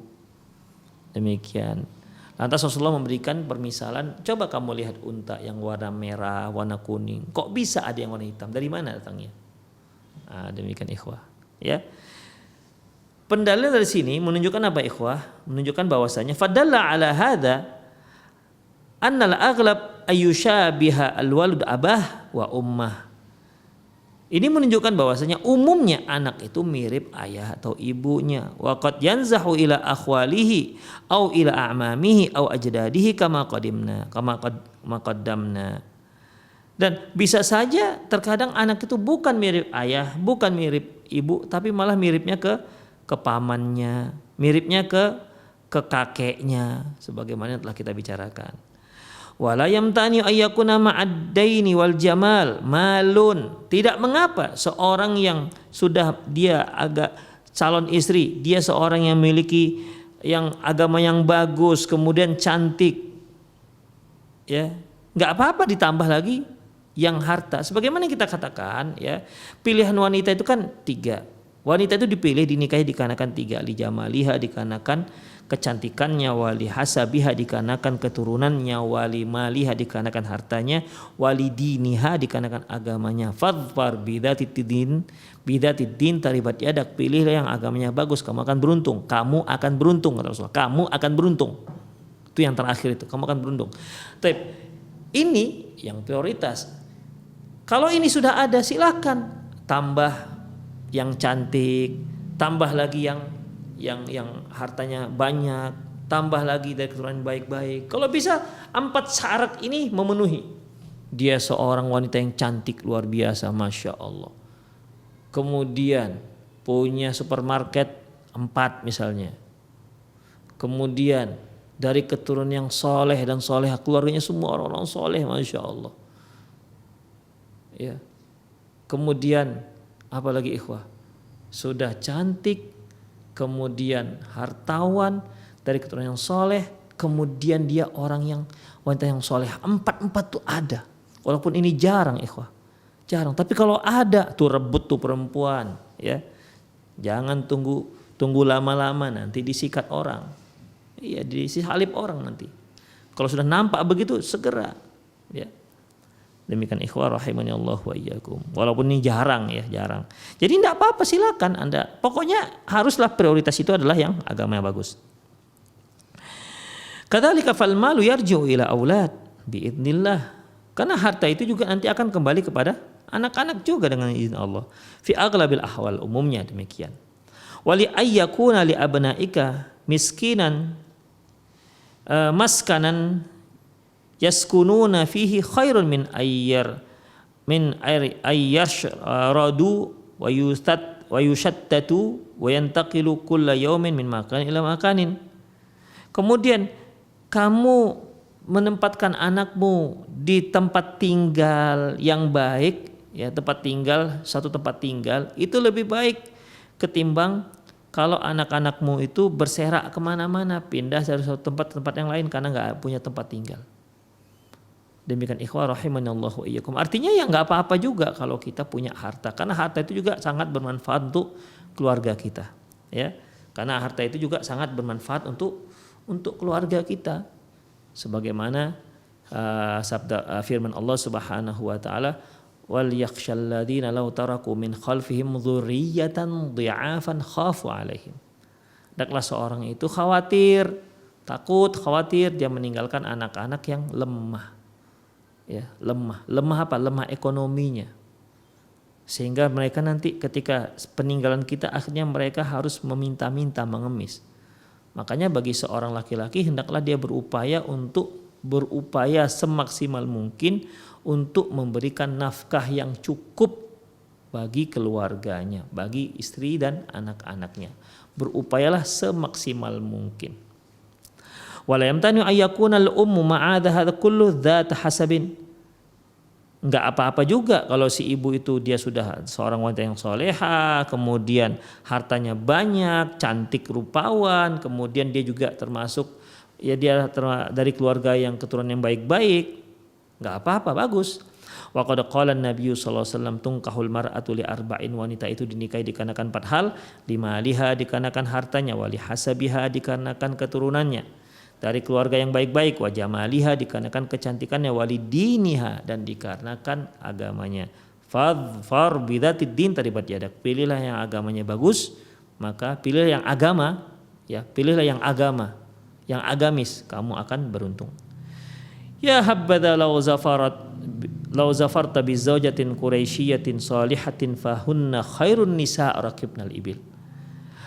Demikian. Lantas Rasulullah memberikan permisalan, coba kamu lihat unta yang warna merah, warna kuning. Kok bisa ada yang warna hitam? Dari mana datangnya? Demikian ikhwah. Ya. Pendalil dari sini menunjukkan apa ikhwah? Menunjukkan bahwasanya fadalla ala hadza annal aghlab ayyushabiha alwalud abah wa ummah. Ini menunjukkan bahwasanya umumnya anak itu mirip ayah atau ibunya. Wa qad yanzahu ila akhwalihi au ila a'mamihi au ajdadihi kama qaddamna. Dan bisa saja terkadang anak itu bukan mirip ayah, bukan mirip ibu, tapi malah miripnya ke pamannya, miripnya ke kakeknya, sebagaimana yang telah kita bicarakan. Wala yamtani ayyakuna ma'ad-daini wal jamal malun. Tidak mengapa seorang yang sudah dia agak calon istri, dia seorang yang memiliki yang agama yang bagus, kemudian cantik, ya nggak apa-apa ditambah lagi yang harta. Sebagaimana kita katakan, ya pilihan wanita itu kan 3. Wanita itu dipilih dinikahi dikarenakan 3, li jamaliha dikarenakan kecantikannya, wali hasabiha dikarenakan keturunannya, wali maliha dikarenakan hartanya, wali diniha dikarenakan agamanya. Fadfar bidatid din taribat yadak, pilihlah yang agamanya bagus, kamu akan beruntung. Kamu akan beruntung kata Rasulullah. Kamu akan beruntung. Itu yang terakhir itu, kamu akan beruntung. Tapi ini yang prioritas. Kalau ini sudah ada, silakan tambah yang cantik, tambah lagi yang hartanya banyak, tambah lagi dari keturunan baik-baik. Kalau bisa 4 syarat ini memenuhi, dia seorang wanita yang cantik luar biasa, masya Allah. Kemudian punya supermarket 4 misalnya. Kemudian dari keturunan yang soleh dan soleh, keluarganya semua orang-orang soleh, masya Allah. Ya. Kemudian apalagi ikhwah, sudah cantik, kemudian hartawan, dari keturunan yang soleh, kemudian dia orang yang wanita yang soleh. 4 tuh ada, walaupun ini jarang ikhwah, jarang. Tapi kalau ada tuh rebut tuh perempuan, ya jangan tunggu lama-lama, nanti disikat orang, iya disalib orang nanti. Kalau sudah nampak begitu segera, ya. Demikian ikhwah rahimani Allah wa iyyakum. Walaupun ini jarang ya, jarang. Jadi tidak apa-apa, silakan Anda. Pokoknya haruslah prioritas itu adalah yang agama yang bagus. Kadzalika fal malu yarji'u ila aulad biidznillah. Karena harta itu juga nanti akan kembali kepada anak-anak juga dengan izin Allah. Fi aghlabil ahwal, umumnya demikian. Wali ayyakuna li abnaika miskinan maskanan yaskununa fihi khairun min ayyashradu wa yushattatu wa yantaqilu kulla yawmin min makanin ila makanin. Kemudian kamu menempatkan anakmu di tempat tinggal yang baik, ya tempat tinggal, satu tempat tinggal itu lebih baik ketimbang kalau anak-anakmu itu berserak kemana-mana, pindah dari satu tempat ke tempat yang lain karena nggak punya tempat tinggal. Demikian ikhwah rahimanallahu wa iyyakum. Artinya ya nggak apa-apa juga kalau kita punya harta, karena harta itu juga sangat bermanfaat untuk keluarga kita, ya. Karena harta itu juga sangat bermanfaat untuk keluarga kita. Sebagaimana sabda firman Allah Subhanahu wa taala, wal yakhshal ladzina law taraku min khalfihim dzurriyyatan dhi'afan khafu 'alaihim. Hendaklah seorang itu khawatir dia meninggalkan anak-anak yang lemah. Ya, lemah apa? Lemah ekonominya. Sehingga mereka nanti ketika peninggalan kita akhirnya mereka harus meminta-minta, mengemis. Makanya bagi seorang laki-laki hendaklah dia berupaya semaksimal mungkin untuk memberikan nafkah yang cukup bagi keluarganya, bagi istri dan anak-anaknya. Berupayalah semaksimal mungkin. Wala yamtanu ayyakuna al-ummu ma'adha hadza kullu dzat hasabin. Enggak apa-apa juga kalau si ibu itu dia sudah seorang wanita yang soleha, kemudian hartanya banyak, cantik rupawan, kemudian dia juga termasuk dari keluarga yang keturunan yang baik-baik. Enggak apa-apa, bagus. Wa qad qala an-nabiy sallallahu alaihi wasallam tunkahul mar'atu li arba'in, wanita itu dinikahi dikarenakan 4 hal, limaliha dikarenakan hartanya, wali hasabiha dikarenakan keturunannya dari keluarga yang baik-baik, wa jamaliha dikarenakan kecantikannya, wali diniha dan dikarenakan agamanya. Fadfar bidzatid din taribat yadak, pilihlah yang agamanya bagus, maka pilihlah yang agama, ya, pilihlah yang agama, yang agamis, kamu akan beruntung. Ya habadha law zafarta bi zaujatin quraisyiyatin salihatin fahunna khairun nisa raqibnal ibil.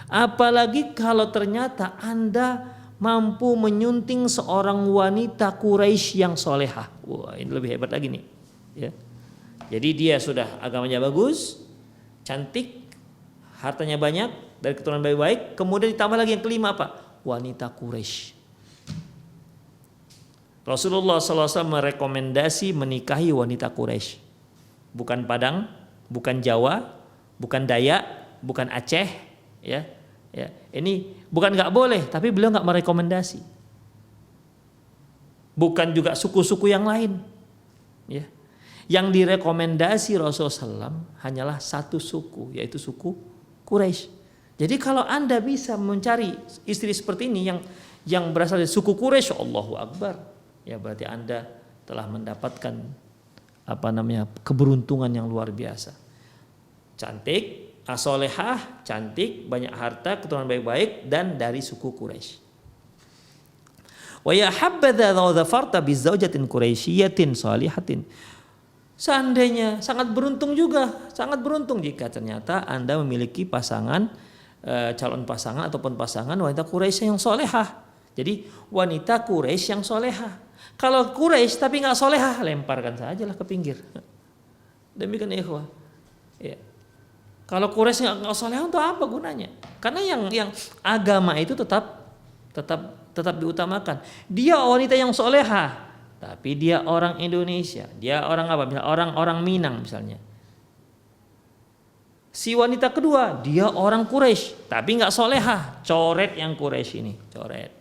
Apalagi kalau ternyata Anda mampu menyunting seorang wanita Quraisy yang solehah. Wah, ini lebih hebat lagi nih. Ya. Jadi dia sudah agamanya bagus, cantik, hartanya banyak, dari keturunan baik-baik. Kemudian ditambah lagi yang kelima apa? Wanita Quraisy. Rasulullah SAW merekomendasi menikahi wanita Quraisy. Bukan Padang, bukan Jawa, bukan Dayak, bukan Aceh, ya. Ya, ini bukan nggak boleh, tapi beliau nggak merekomendasi. Bukan juga suku-suku yang lain. Ya. Yang direkomendasi Rasulullah SAW hanyalah satu suku, yaitu suku Quraisy. Jadi kalau Anda bisa mencari istri seperti ini yang berasal dari suku Quraisy, Allahu Akbar, ya berarti Anda telah mendapatkan keberuntungan yang luar biasa. Cantik, asolehah, cantik, banyak harta, keturunan baik-baik, dan dari suku Quraisy. Wa ya habadha law dhafarta bi zaujatin quraisyiyatin salihatin. Seandainya sangat beruntung jika ternyata Anda memiliki pasangan, calon pasangan ataupun pasangan wanita Quraisy yang solehah. Jadi wanita Quraisy yang solehah. Kalau Quraisy tapi nggak solehah, lemparkan sajalah ke pinggir. Demikian ikhwah. Ya. Kalau Quraisy nggak soleh untuk apa gunanya? Karena yang agama itu tetap diutamakan. Dia wanita yang soleha, tapi dia orang Indonesia, dia orang apa? Misalnya orang Minang misalnya. Si wanita kedua dia orang Quraisy, tapi nggak soleha, coret yang Quraisy ini, coret.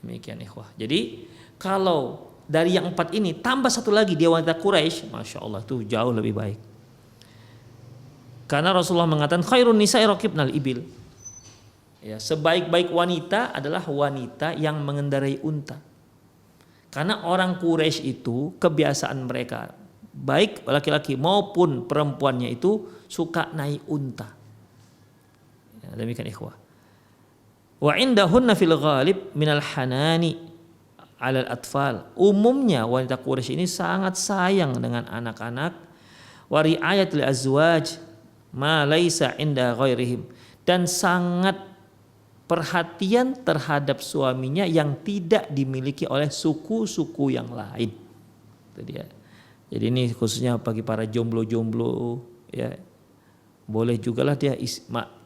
Demikian ikhwah. Jadi kalau dari yang 4 ini tambah satu lagi dia wanita Quraisy, masya Allah tuh jauh lebih baik. Karena Rasulullah mengatakan khairun nisa'i raqibnal ibil. Ya, sebaik-baik wanita adalah wanita yang mengendarai unta. Karena orang Quraisy itu kebiasaan mereka, baik laki-laki maupun perempuannya itu suka naik unta. Ya, demikian ikhwah. Wa indahunna fil ghalib minal hanani 'alal atfal. Umumnya wanita Quraisy ini sangat sayang dengan anak-anak. Wa ri'ayatul azwaj ma laisa inda ghairihim, dan sangat perhatian terhadap suaminya yang tidak dimiliki oleh suku-suku yang lain. Itu dia. Jadi ini khususnya bagi para jomblo-jomblo, ya. Boleh jugalah dia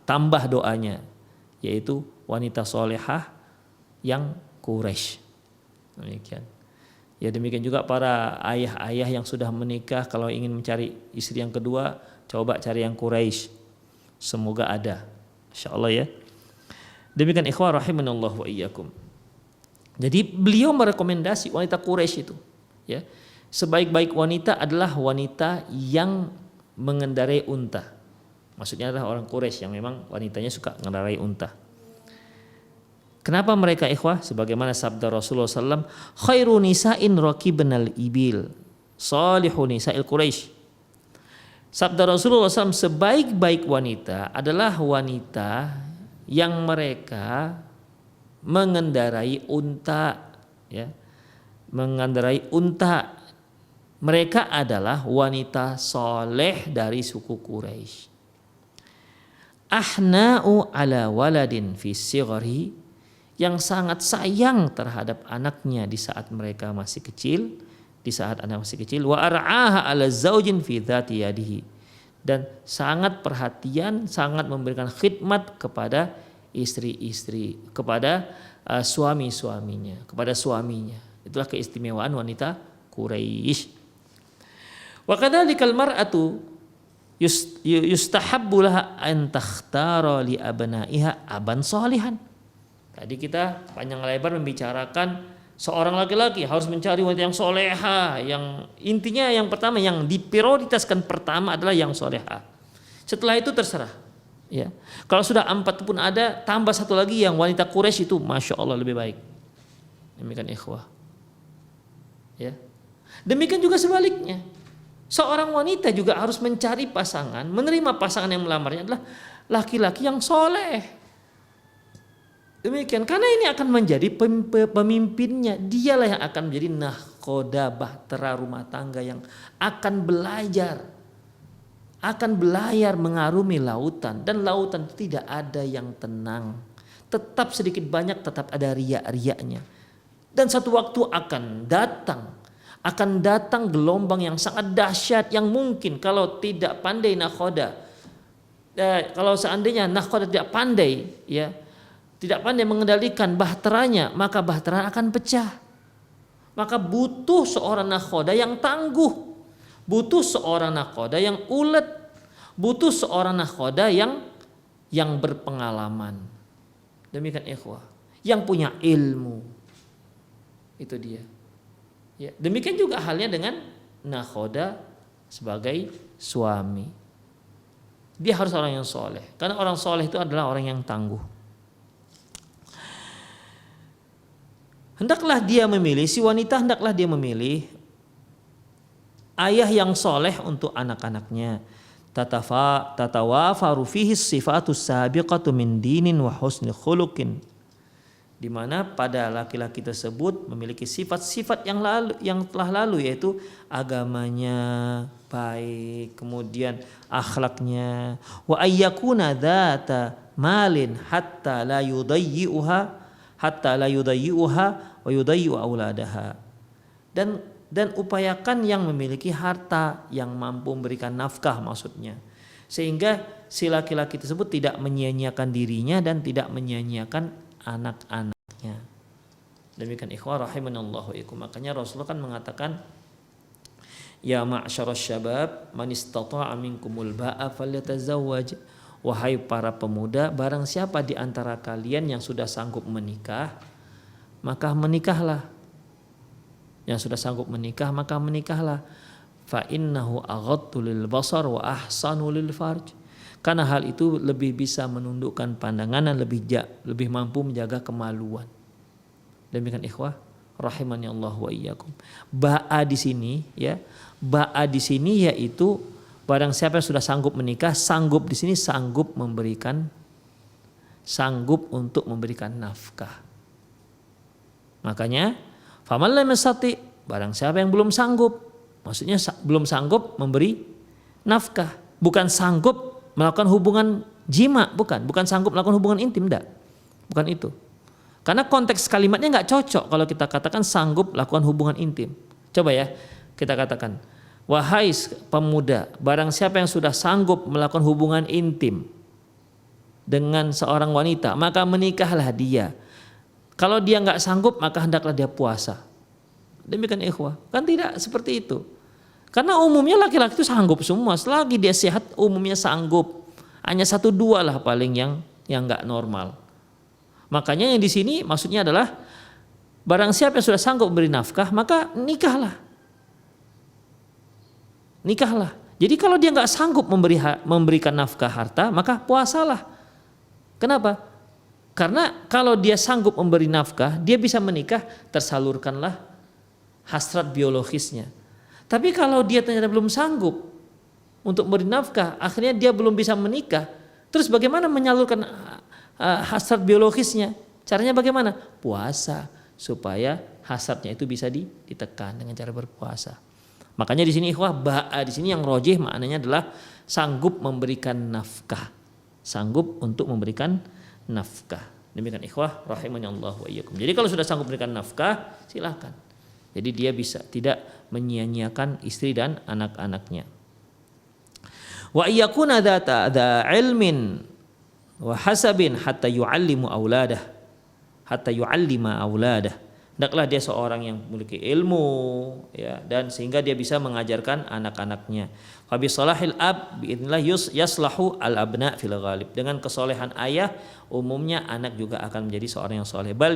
tambah doanya, yaitu wanita solehah yang Quraisy. Demikian. Ya demikian juga para ayah-ayah yang sudah menikah, kalau ingin mencari istri yang kedua, coba cari yang Quraisy. Semoga ada. Insyaallah ya. Demikian ikhwah rahimanallah wa iyyakum. Jadi beliau merekomendasi wanita Quraisy itu, ya. Sebaik-baik wanita adalah wanita yang mengendarai unta. Maksudnya adalah orang Quraisy yang memang wanitanya suka mengendarai unta. Kenapa mereka ikhwah? Sebagaimana sabda Rasulullah SAW, khairu nisa'in raqibnal ibil. Salihu nisa'il Quraisy. Sabda Rasulullah SAW, sebaik-baik wanita adalah wanita yang mereka mengendarai unta, ya, mengendarai unta. Mereka adalah wanita soleh dari suku Quraisy. Ahna'u ala waladin fi sighari, yang sangat sayang terhadap anaknya di saat mereka masih kecil, di saat anak masih kecil. Wa ar'aha ala zaujin fi dzati yadihi, dan sangat perhatian, sangat memberikan khidmat kepada istri-istri, kepada suami-suaminya, kepada suaminya. Itulah keistimewaan wanita Quraisy. Wa kadzalikal mar'atu yustahabbu laha an takhtara li abnaiha aban sholihan. Tadi kita panjang lebar membicarakan seorang laki-laki harus mencari wanita yang soleha, yang intinya yang pertama, yang diprioritaskan pertama adalah yang soleha. Setelah itu terserah. Ya, kalau sudah 4 pun ada, tambah satu lagi yang wanita Quraisy itu, masya Allah lebih baik. Demikian ikhwah. Ya, demikian juga sebaliknya. Seorang wanita juga harus mencari pasangan, menerima pasangan yang melamarnya adalah laki-laki yang soleh. Demikian, karena ini akan menjadi pemimpinnya. Dialah yang akan menjadi nahkoda, bahtera rumah tangga yang akan belayar mengarungi lautan. Dan lautan itu tidak ada yang tenang. Tetap sedikit banyak tetap ada riak-riaknya. Dan satu waktu akan datang gelombang yang sangat dahsyat, yang mungkin kalau tidak pandai nahkoda, kalau seandainya nahkoda tidak pandai, ya, tidak pandai mengendalikan bahteranya, maka bahtera akan pecah. Maka butuh seorang nahkoda yang tangguh, butuh seorang nahkoda yang ulet, butuh seorang nahkoda yang berpengalaman. Demikian ikhwah, yang punya ilmu. Itu dia. Ya, demikian juga halnya dengan nahkoda sebagai suami. Dia harus orang yang soleh, karena orang soleh itu adalah orang yang tangguh. Hendaklah dia memilih, si wanita hendaklah dia memilih ayah yang soleh untuk anak-anaknya. Tatawafaru fihi sifatus sabiqatu min dinin wa husni khuluqin, di mana pada laki-laki tersebut memiliki sifat-sifat yang telah lalu, yaitu agamanya baik, kemudian akhlaknya, wa ayyakuna dzata malin hatta la yudayyi'uha wa yudayyi'u auladaha, dan upayakan yang memiliki harta yang mampu memberikan nafkah, maksudnya, sehingga si laki-laki tersebut tidak menyia-nyiakan dirinya dan tidak menyia-nyiakan anak-anaknya. Demikian ikhwah rahimanallahu ikum. Makanya Rasulullah kan mengatakan, ya ma'syarasy syabab man istata'a minkumul ba'a falyatazawwaj. Wahai para pemuda, barang siapa di antara kalian yang sudah sanggup menikah, maka menikahlah. Yang sudah sanggup menikah, maka menikahlah. Fa innahu aghaddu lil basar wa ahsanu lil farj. Karena hal itu lebih bisa menundukkan pandangan dan lebih mampu menjaga kemaluan. Demikian ikhwah rahimani Allah wa iyyakum. Ba'a di sini, ya. Ba'a di sini yaitu barang siapa yang sudah sanggup menikah, sanggup di sini sanggup untuk memberikan nafkah. Makanya faman lam yastati, barang siapa yang belum sanggup, maksudnya belum sanggup memberi nafkah, bukan sanggup melakukan hubungan jima, bukan sanggup melakukan hubungan intim, bukan itu. Karena konteks kalimatnya nggak cocok kalau kita katakan sanggup melakukan hubungan intim. Coba ya kita katakan, wahai pemuda, barang siapa yang sudah sanggup melakukan hubungan intim dengan seorang wanita, maka menikahlah dia. Kalau dia nggak sanggup, maka hendaklah dia puasa. Demikian ikhwah, kan tidak seperti itu. Karena umumnya laki-laki itu sanggup semua, selagi dia sehat umumnya sanggup. Hanya 1-2 lah paling yang nggak normal. Makanya yang di sini maksudnya adalah barang siapa yang sudah sanggup memberi nafkah, maka nikahlah. Jadi kalau dia nggak sanggup memberikan nafkah harta, maka puasalah. Kenapa? Karena kalau dia sanggup memberi nafkah, dia bisa menikah, tersalurkanlah hasrat biologisnya. Tapi kalau dia ternyata belum sanggup untuk memberi nafkah, akhirnya dia belum bisa menikah, terus bagaimana menyalurkan hasrat biologisnya? Caranya bagaimana? Puasa, supaya hasratnya itu bisa ditekan dengan cara berpuasa. Makanya di sini ikhwah, di sini yang rojih maknanya adalah sanggup memberikan nafkah, sanggup untuk memberikan nafkah. Demikian ikhwah rahimani Allah wa iyyakum. Jadi kalau sudah sanggup memberikan nafkah, silakan. Jadi dia bisa tidak menyia-nyiakan istri dan anak-anaknya. Wa iyakuna dzata ilmin wa hasabin hatta yu'allima auladah. Hendaklah dia seorang yang memiliki ilmu, ya, dan sehingga dia bisa mengajarkan anak-anaknya. Fa bi salahil ab biidznillah yaslahu al abna fil ghalib. Dengan kesolehan ayah, umumnya anak juga akan menjadi seorang yang soleh. Bal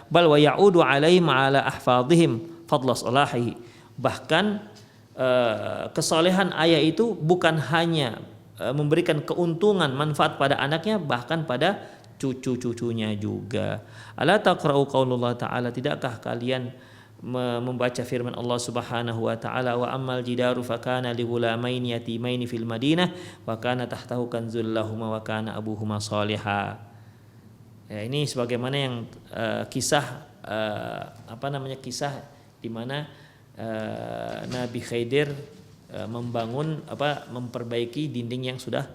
wa ya'udu alaihim ala ahfadhihim fadla salahihi. Bahkan kesolehan ayah itu bukan hanya memberikan keuntungan manfaat pada anaknya, bahkan pada cucu-cucunya juga. Ala taqra'u qaulullah ta'ala, tidakkah kalian membaca firman Allah Subhanahu wa taala, wa ammal jidaru fakana li ghulamaini yatimaini fil Madinah wa kana tahtahu kanzul lahumma wa kana abuhuma shaliha. Ya, ini sebagaimana yang kisah kisah di mana Nabi Khidir memperbaiki dinding yang sudah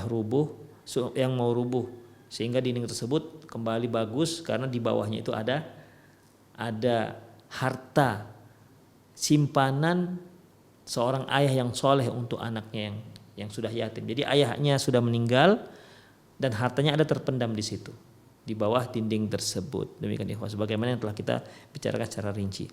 rubuh, yang mau rubuh, sehingga dinding tersebut kembali bagus karena di bawahnya itu ada harta simpanan seorang ayah yang soleh untuk anaknya yang sudah yatim. Jadi ayahnya sudah meninggal dan hartanya ada terpendam di situ, di bawah dinding tersebut. Demikian ikhwah, sebagaimana yang telah kita bicarakan secara rinci.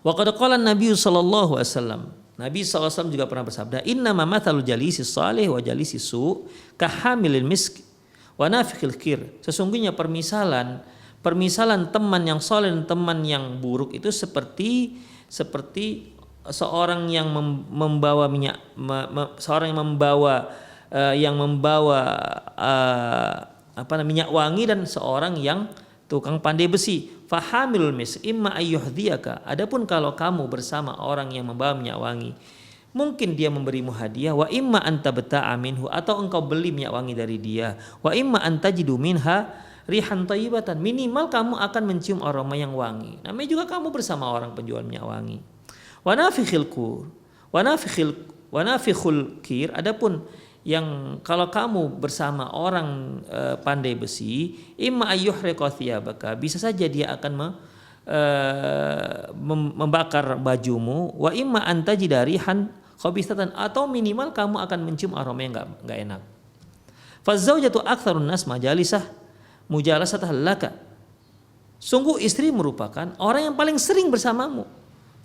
Wa qad qala Nabi sallallahu alaihi wasallam, Nabi SAW juga pernah bersabda, innama mathalul jalisi salih wa jalisi su kahamilil misk wa nafikhil kir. Sesungguhnya permisalan teman yang saleh dan teman yang buruk itu seperti seorang yang membawa minyak, seorang yang membawa minyak wangi, dan seorang yang tukang pandai besi. Fahamilul mis imma ayyuhdiyaka. Adapun kalau kamu bersama orang yang membawa minyak wangi, mungkin dia memberimu hadiah, wa imma anta bata'a minhu, atau engkau beli minyak wangi dari dia, wa imma antajidu minha rihan thayyibatan, minimal kamu akan mencium aroma yang wangi. Namanya juga kamu bersama orang penjual minyak wangi. Wa nafikhul kir, adapun yang kalau kamu bersama orang pandai besi, imma ayyuhriqa thiyabaka, bisa saja dia akan membakar bajumu, wa imma antajida rihan khabithatan, atau minimal kamu akan mencium aroma yang enggak enak. Fazaujatu aktsarun nas majalisah mujalasatah laka. Sungguh istri merupakan orang yang paling sering bersamamu.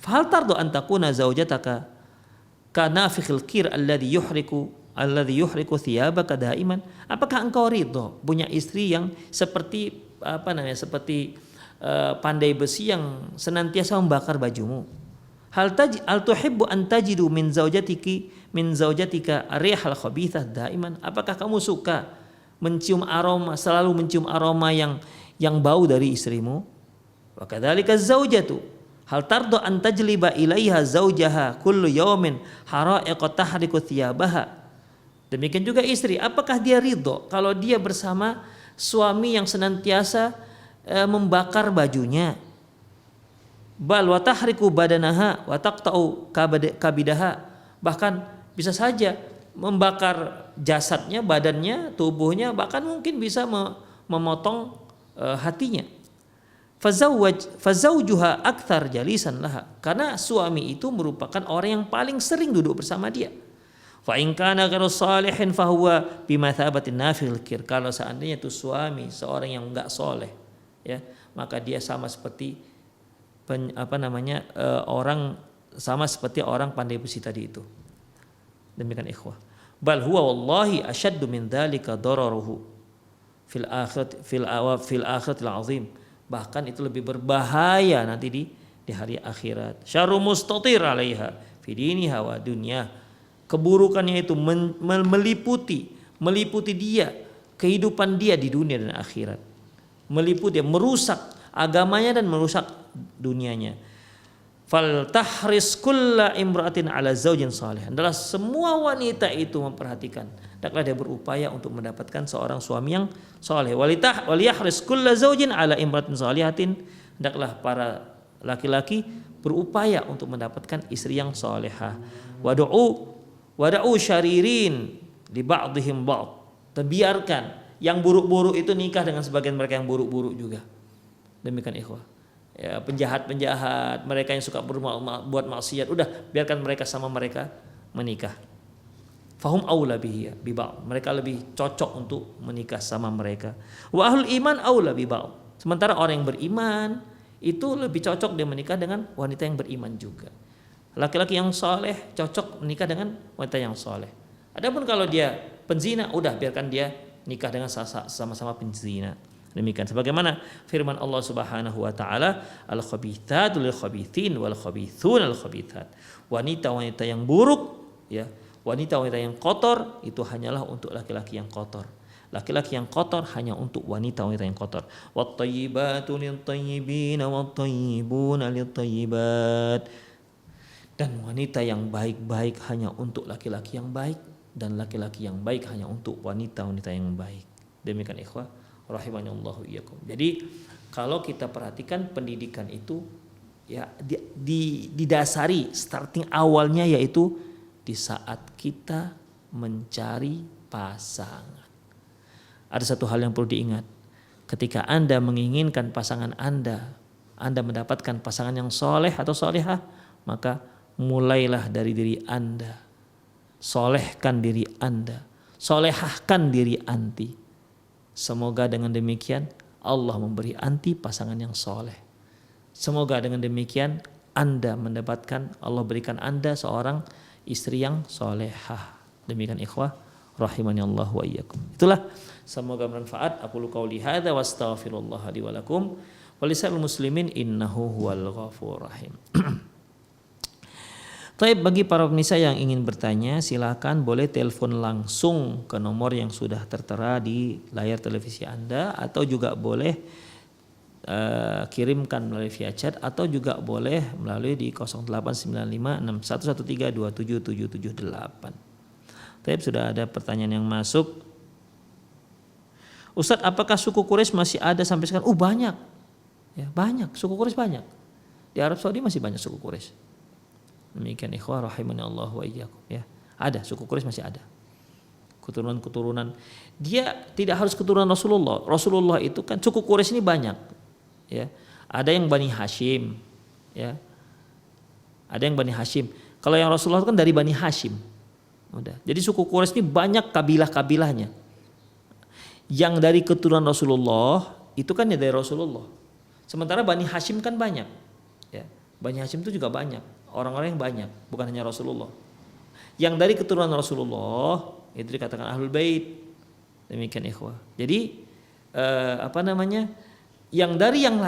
Fahal tardu an takuna zaujataka kanafikhil kir alladhi yuhriku thiyabaka daiman. Apakah engkau ridho punya istri yang seperti pandai besi yang senantiasa membakar bajumu? Hal tuhibbu an tajidu min zaujatika rihal khabithah daiman. Apakah kamu suka selalu mencium aroma yang bau dari istrimu? Wa kadzalika zaujatu hal tardo an tajliba ilaiha zaujaha kullu yawmin hara'iqa tahriku thiyabaha. Demikian juga istri, apakah dia ridho kalau dia bersama suami yang senantiasa membakar bajunya? Bal wa tahriku badanaha wa taqta'u kabidaha. Bahkan bisa saja membakar jasadnya, badannya, tubuhnya, bahkan mungkin bisa memotong hatinya. Fazaujuha akthar jalisan laha, karena suami itu merupakan orang yang paling sering duduk bersama dia. Fa in kana ghairu salihin fa huwa bimathabatin nafikhil kir. Kalau seandainya itu suami seorang yang enggak soleh, ya, maka dia sama seperti orang pandai besi tadi itu. Demikian ikhwah. Bal huwa wallahi ashaddu min dzalika dararuhu fil akhiratil azim. Bahkan itu lebih berbahaya nanti di hari akhirat. Syarru mustatir 'alaiha fi diniha wa dunya. Keburukannya itu meliputi dia, kehidupan dia di dunia dan akhirat. Meliputi dia, merusak agamanya dan merusak dunianya. Fal tahris kulla imra'atin ala zaujin salih. Adalah semua wanita itu memperhatikan, hendaklah dia berupaya untuk mendapatkan seorang suami yang saleh. Waliyahris kulla zaujin ala imra'atin salihatin. Hendaklah para laki-laki berupaya untuk mendapatkan istri yang salehah. Wada'u syaririn li ba'dihim ba'd. Dan biarkan yang buruk-buruk itu nikah dengan sebagian mereka yang buruk-buruk juga. Demikian ikhwah. Ya, penjahat-penjahat, mereka yang suka buat maksiat, udah biarkan mereka sama mereka menikah. Fahum aula bihi biba'd. Mereka lebih cocok untuk menikah sama mereka. Wa ahlul iman aula biba'd. Sementara orang yang beriman itu lebih cocok dia menikah dengan wanita yang beriman juga. Laki-laki yang soleh cocok menikah dengan wanita yang soleh. Adapun kalau dia penzina, udah biarkan dia nikah dengan sama-sama penzina. Demikian sebagaimana firman Allah Subhanahu wa taala, al-khabithatu lil-khabithin wal-khabithun al-khabithat. Wanita-wanita yang buruk, ya, wanita-wanita yang kotor itu hanyalah untuk laki-laki yang kotor. Laki-laki yang kotor hanya untuk wanita-wanita yang kotor. Wat-thayyibatu lit-thayyibin wat-thayyibuna lit-thayyibat. Dan wanita yang baik-baik hanya untuk laki-laki yang baik, dan laki-laki yang baik hanya untuk wanita-wanita yang baik. Demikian ikhwah rahimanallahu iyyakum. Jadi kalau kita perhatikan pendidikan itu ya didasari starting awalnya yaitu di saat kita mencari pasangan. Ada satu hal yang perlu diingat. Ketika Anda menginginkan pasangan Anda mendapatkan pasangan yang soleh atau solehah, maka mulailah dari diri Anda. Solehkan diri Anda, solehahkan diri anti. Semoga dengan demikian Allah memberi anti pasangan yang soleh. Semoga dengan demikian Anda mendapatkan, Allah berikan Anda seorang istri yang solehah. Demikian ikhwah rahimani Allah wa iyyakum. Itulah, semoga bermanfaat. Aqulu qauli hadza wa astaghfirullah li wa lakum wa lisal muslimin innahu huwal ghafurur rahim. Baik, bagi para pemirsa yang ingin bertanya, silakan boleh telepon langsung ke nomor yang sudah tertera di layar televisi Anda, atau juga boleh kirimkan melalui via chat, atau juga boleh melalui di 08956113277778. Baik, sudah ada pertanyaan yang masuk. Ustadz, apakah suku Quraisy masih ada sampai sekarang? Banyak. Ya, banyak, suku Quraisy banyak. Di Arab Saudi masih banyak suku Quraisy. Demikian ikhwah rahimani Allah wa iyyakum, ya. Ada, suku Quraisy masih ada. Keturunan-keturunan. Dia tidak harus keturunan Rasulullah. Rasulullah itu kan suku Quraisy ini banyak, ya. Ada yang Bani Hashim, ya. Ada yang Bani Hashim. Kalau yang Rasulullah kan dari Bani Hashim. Udah. Jadi suku Quraisy ini banyak kabilah-kabilahnya. Yang dari keturunan Rasulullah itu kan ya dari Rasulullah. Sementara Bani Hashim kan banyak, ya. Bani Hashim itu juga banyak. Orang-orang yang banyak, bukan hanya Rasulullah. Yang dari keturunan Rasulullah itu dikatakan Ahlul Bait. Demikian ikhwah. Jadi yang dari yang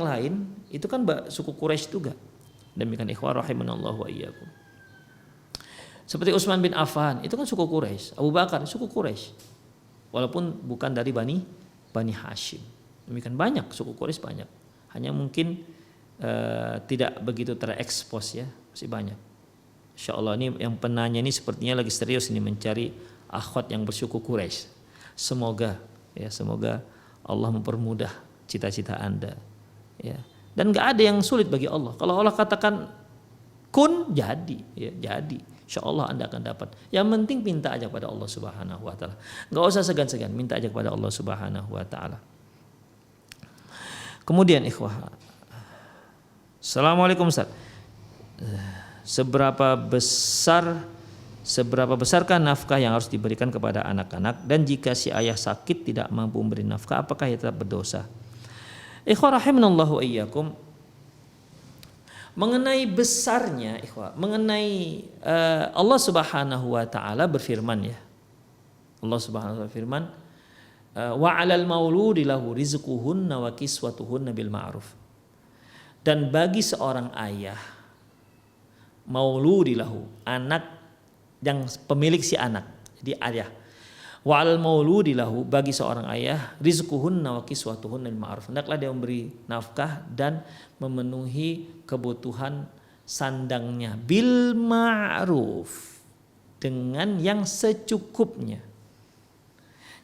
lain itu kan suku Quraisy juga. Demikian ikhwah rahimanallahu wa iyyakum. Seperti Utsman bin Affan, itu kan suku Quraisy. Abu Bakar suku Quraisy. Walaupun bukan dari Bani Hashim. Demikian banyak suku Quraisy banyak. Hanya mungkin tidak begitu terekspos, ya, masih banyak. Insyaallah ini yang penanya ini sepertinya lagi serius ini mencari akhwat yang bersuku Quraisy. Semoga Allah mempermudah cita-cita Anda, ya. Dan nggak ada yang sulit bagi Allah. Kalau Allah katakan kun, jadi, ya, jadi. Insyaallah Anda akan dapat. Yang penting minta aja kepada Allah Subhanahu wa taala. Nggak usah segan-segan, minta aja kepada Allah Subhanahu wa taala. Kemudian ikhwah, Assalamualaikum Ustaz. Seberapa besarkah nafkah yang harus diberikan kepada anak-anak, dan jika si ayah sakit tidak mampu memberi nafkah, apakah ia tetap berdosa? Ikhwah rahimanallahu wa iyyakum. Mengenai besarnya ikhwah, mengenai Allah Subhanahu wa taala berfirman, ya. Allah Subhanahu wa taala berfirman, wa 'alal mauludi lahu rizquhunna wa kiswatuhunna bil ma'ruf. Dan bagi seorang ayah, mauludilahu, anak yang pemilik si anak, jadi ayah, Wa 'alal mauludi lahu, bagi seorang ayah, rizquhunna wa kiswatuhunna bil ma'ruf. Hendaklah dia memberi nafkah dan memenuhi kebutuhan sandangnya bil ma'ruf, dengan yang secukupnya.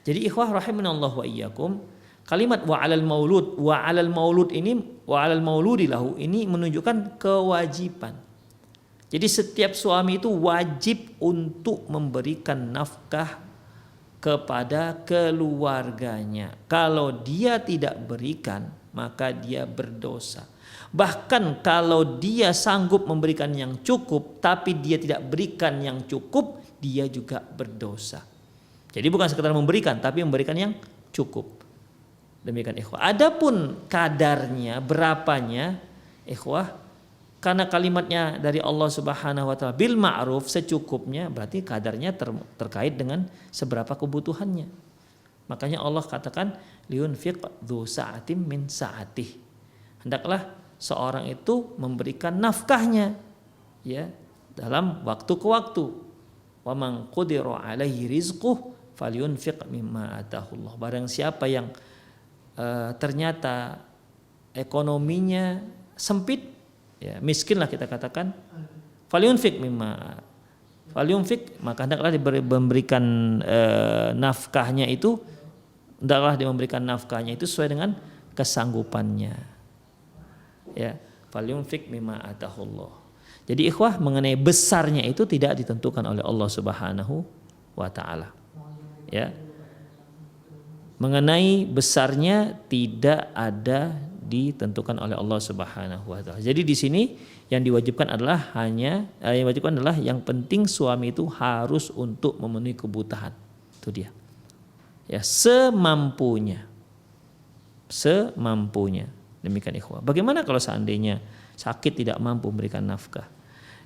Jadi ikhwah rahimanallah wa iyyakum, kalimat wa 'alal maulud ini, wa 'alal mauludi lahu ini menunjukkan kewajiban. Jadi setiap suami itu wajib untuk memberikan nafkah kepada keluarganya. Kalau dia tidak berikan, maka dia berdosa. Bahkan kalau dia sanggup memberikan yang cukup tapi dia tidak berikan yang cukup, dia juga berdosa. Jadi bukan sekedar memberikan, tapi memberikan yang cukup. Demikian ikhwah. Adapun kadarnya, berapanya, ikhwah, karena kalimatnya dari Allah Subhanahu wa taala bil ma'ruf, secukupnya, berarti kadarnya terkait dengan seberapa kebutuhannya. Makanya Allah katakan liunfiq dzu sa'atim min sa'atih. Hendaklah seorang itu memberikan nafkahnya, ya, dalam waktu ke waktu. Wa man qudira alaihi rizquh falyunfiq mimma atahullah. Barang siapa yang ternyata ekonominya sempit, ya, miskin lah kita katakan, falyunfiq mimma, falyunfiq, maka hendaklah memberikan nafkahnya itu, hendaklah dia memberikan nafkahnya itu sesuai dengan kesanggupannya, ya, falyunfiq mimma atahullah. Jadi ikhwah, mengenai besarnya itu tidak ditentukan oleh Allah Subhanahu wa taala, ya, mengenai besarnya tidak ada ditentukan oleh Allah Subhanahu wa taala. Jadi di sini yang diwajibkan adalah yang penting suami itu harus untuk memenuhi kebutuhan. Itu dia. Ya, semampunya. Semampunya. Demikian ikhwah. Bagaimana kalau seandainya sakit tidak mampu memberikan nafkah?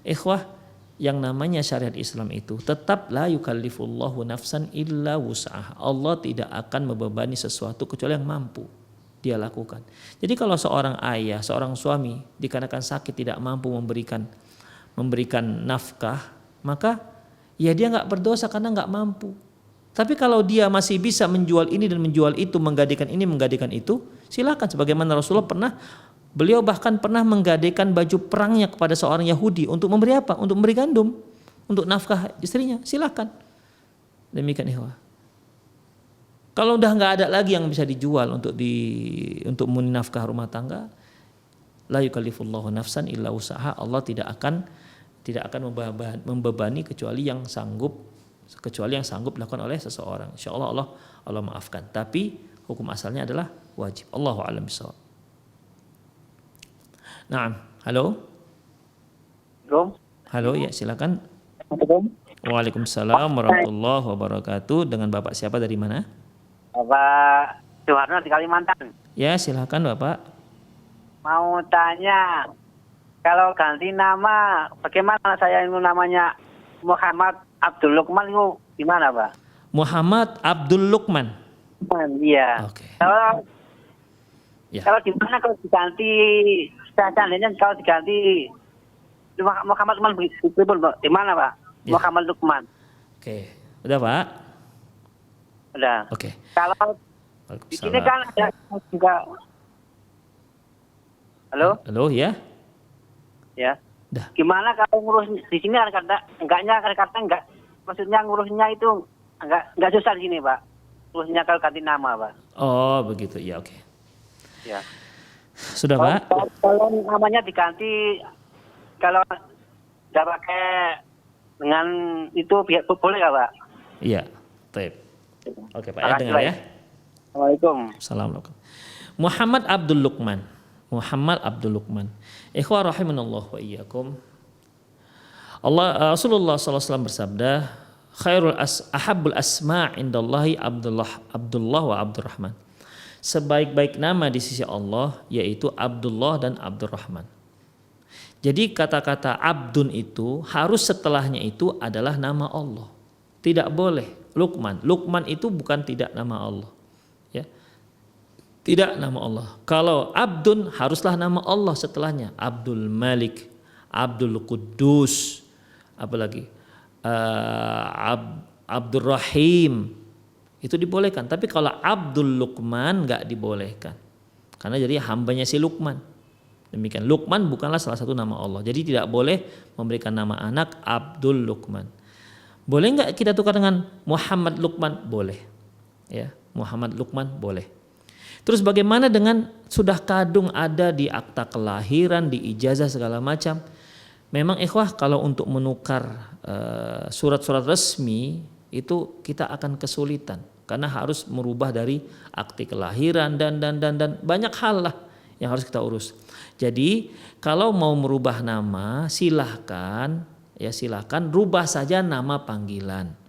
Ikhwah, yang namanya syariat Islam itu tetap la yukallifullahu nafsan illa wus'aha. Allah tidak akan membebani sesuatu kecuali yang mampu dia lakukan. Jadi kalau seorang ayah, seorang suami dikarenakan sakit tidak mampu memberikan nafkah, maka ya dia nggak berdosa karena nggak mampu. Tapi kalau dia masih bisa menjual ini dan menjual itu, menggadaikan ini, menggadaikan itu, silakan. Sebagaimana Rasulullah beliau bahkan pernah menggadaikan baju perangnya kepada seorang Yahudi untuk memberi apa? Untuk memberi gandum, untuk nafkah istrinya. Silakan. Demikian ikhwah. Kalau udah nggak ada lagi yang bisa dijual untuk memenuhi nafkah rumah tangga, la yukallifullahu nafsan illa usaha. Allah tidak akan membebani kecuali yang sanggup dilakukan oleh seseorang. Insyaallah Allah maafkan. Tapi hukum asalnya adalah wajib. Allahu a'lam bishawab. Naam, halo. Halo, ya silakan. Waalaikumsalam warahmatullahi wabarakatuh. Dengan Bapak siapa, dari mana? Bapak Suharno di Kalimantan. Ya, silakan Bapak. Mau tanya, kalau ganti nama, bagaimana saya itu namanya Muhammad Abdul Lukman itu gimana, Pak? Muhammad Abdul Lukman. Iya. Oke. Kalau gimana kalau diganti, seandainya kalau diganti Muhammad Lukman di mana, Pak? Ya. Muhammad Lukman. Oke. Udah, Pak? Udah. Oke. Kalau di sini kan ada juga. Halo, ya? Ya. Dah. Gimana kalau ngurus di sini enggak, maksudnya ngurusnya itu enggak susah di sini, Pak. Ngurusnya kalau ganti nama, Pak. Oh, begitu. Ya, oke. Ya. Sudah, Pak? Kalau namanya diganti, kalau enggak pakai dengan itu boleh enggak, Pak? Iya. Baik. Oke, Pak, ya, dengar ya. Assalamualaikum. Assalamualaikum. Muhammad Abdul Lukman. Muhammad Abdul Lukman. Ikhwah rahimanallah wa iyyakum. Rasulullah SAW bersabda, ahabbul asma' indallahi Abdullah wa Abdurrahman. Sebaik-baik nama di sisi Allah yaitu Abdullah dan Abdurrahman. Jadi kata-kata abdun itu harus setelahnya itu adalah nama Allah. Tidak boleh Lukman. Lukman itu bukan tidak nama Allah. Ya. Tidak nama Allah. Kalau abdun haruslah nama Allah setelahnya. Abdul Malik, Abdul Quddus, apalagi Abdul Rahim, itu dibolehkan. Tapi kalau Abdul Luqman nggak dibolehkan. Karena jadi hambanya si Luqman. Demikian, Luqman bukanlah salah satu nama Allah. Jadi tidak boleh memberikan nama anak Abdul Luqman. Boleh nggak kita tukar dengan Muhammad Luqman? Boleh. Ya, Muhammad Luqman boleh. Terus bagaimana dengan sudah kadung ada di akta kelahiran, di ijazah segala macam? Memang ikhwah kalau untuk menukar surat-surat resmi itu kita akan kesulitan karena harus merubah dari akte kelahiran dan banyak hal lah yang harus kita urus. Jadi kalau mau merubah nama silahkan rubah saja nama panggilan.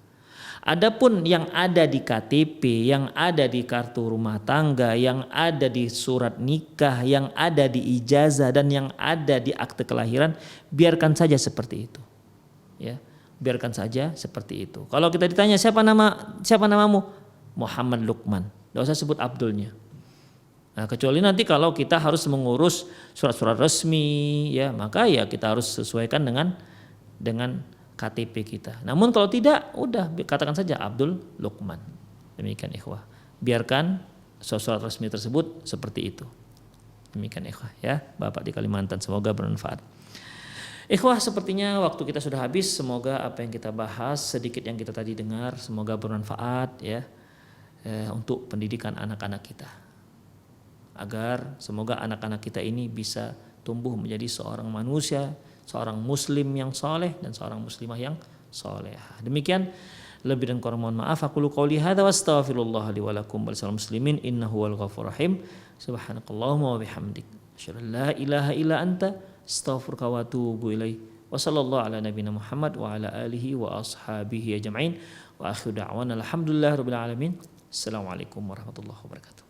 Adapun yang ada di KTP, yang ada di kartu rumah tangga, yang ada di surat nikah, yang ada di ijazah dan yang ada di akte kelahiran, biarkan saja seperti itu. Ya, biarkan saja seperti itu. Kalau kita ditanya siapa namamu? Muhammad Luqman. Enggak usah sebut Abdulnya. Nah, kecuali nanti kalau kita harus mengurus surat-surat resmi, ya, maka ya kita harus sesuaikan dengan KTP kita. Namun kalau tidak, udah katakan saja Abdul Luqman. Demikian ikhwah. Biarkan surat resmi tersebut seperti itu. Demikian ikhwah ya, Bapak di Kalimantan, semoga bermanfaat. Ikhwah, sepertinya waktu kita sudah habis. Semoga apa yang kita bahas, sedikit yang kita tadi dengar, semoga bermanfaat ya untuk pendidikan anak-anak kita. Agar semoga anak-anak kita ini bisa tumbuh menjadi seorang manusia, seorang muslim yang soleh dan seorang muslimah yang solehah. Demikian, lebih dan kurang mohon maaf. Aku qouli hadza wa astaghfirullah li wa lakum wa lisal muslimin innahu wal ghafurur rahim. Subhanakallahumma wa bihamdik asyhadu an la ilaha illa anta astaghfiruka wa atubu ilaik. Wa sallallahu ala nabiyyina Muhammad wa ala alihi wa ashabihi ajma'in. Wa akhiru da'wana alhamdulillahirabbil alamin. Assalamualaikum warahmatullahi wabarakatuh.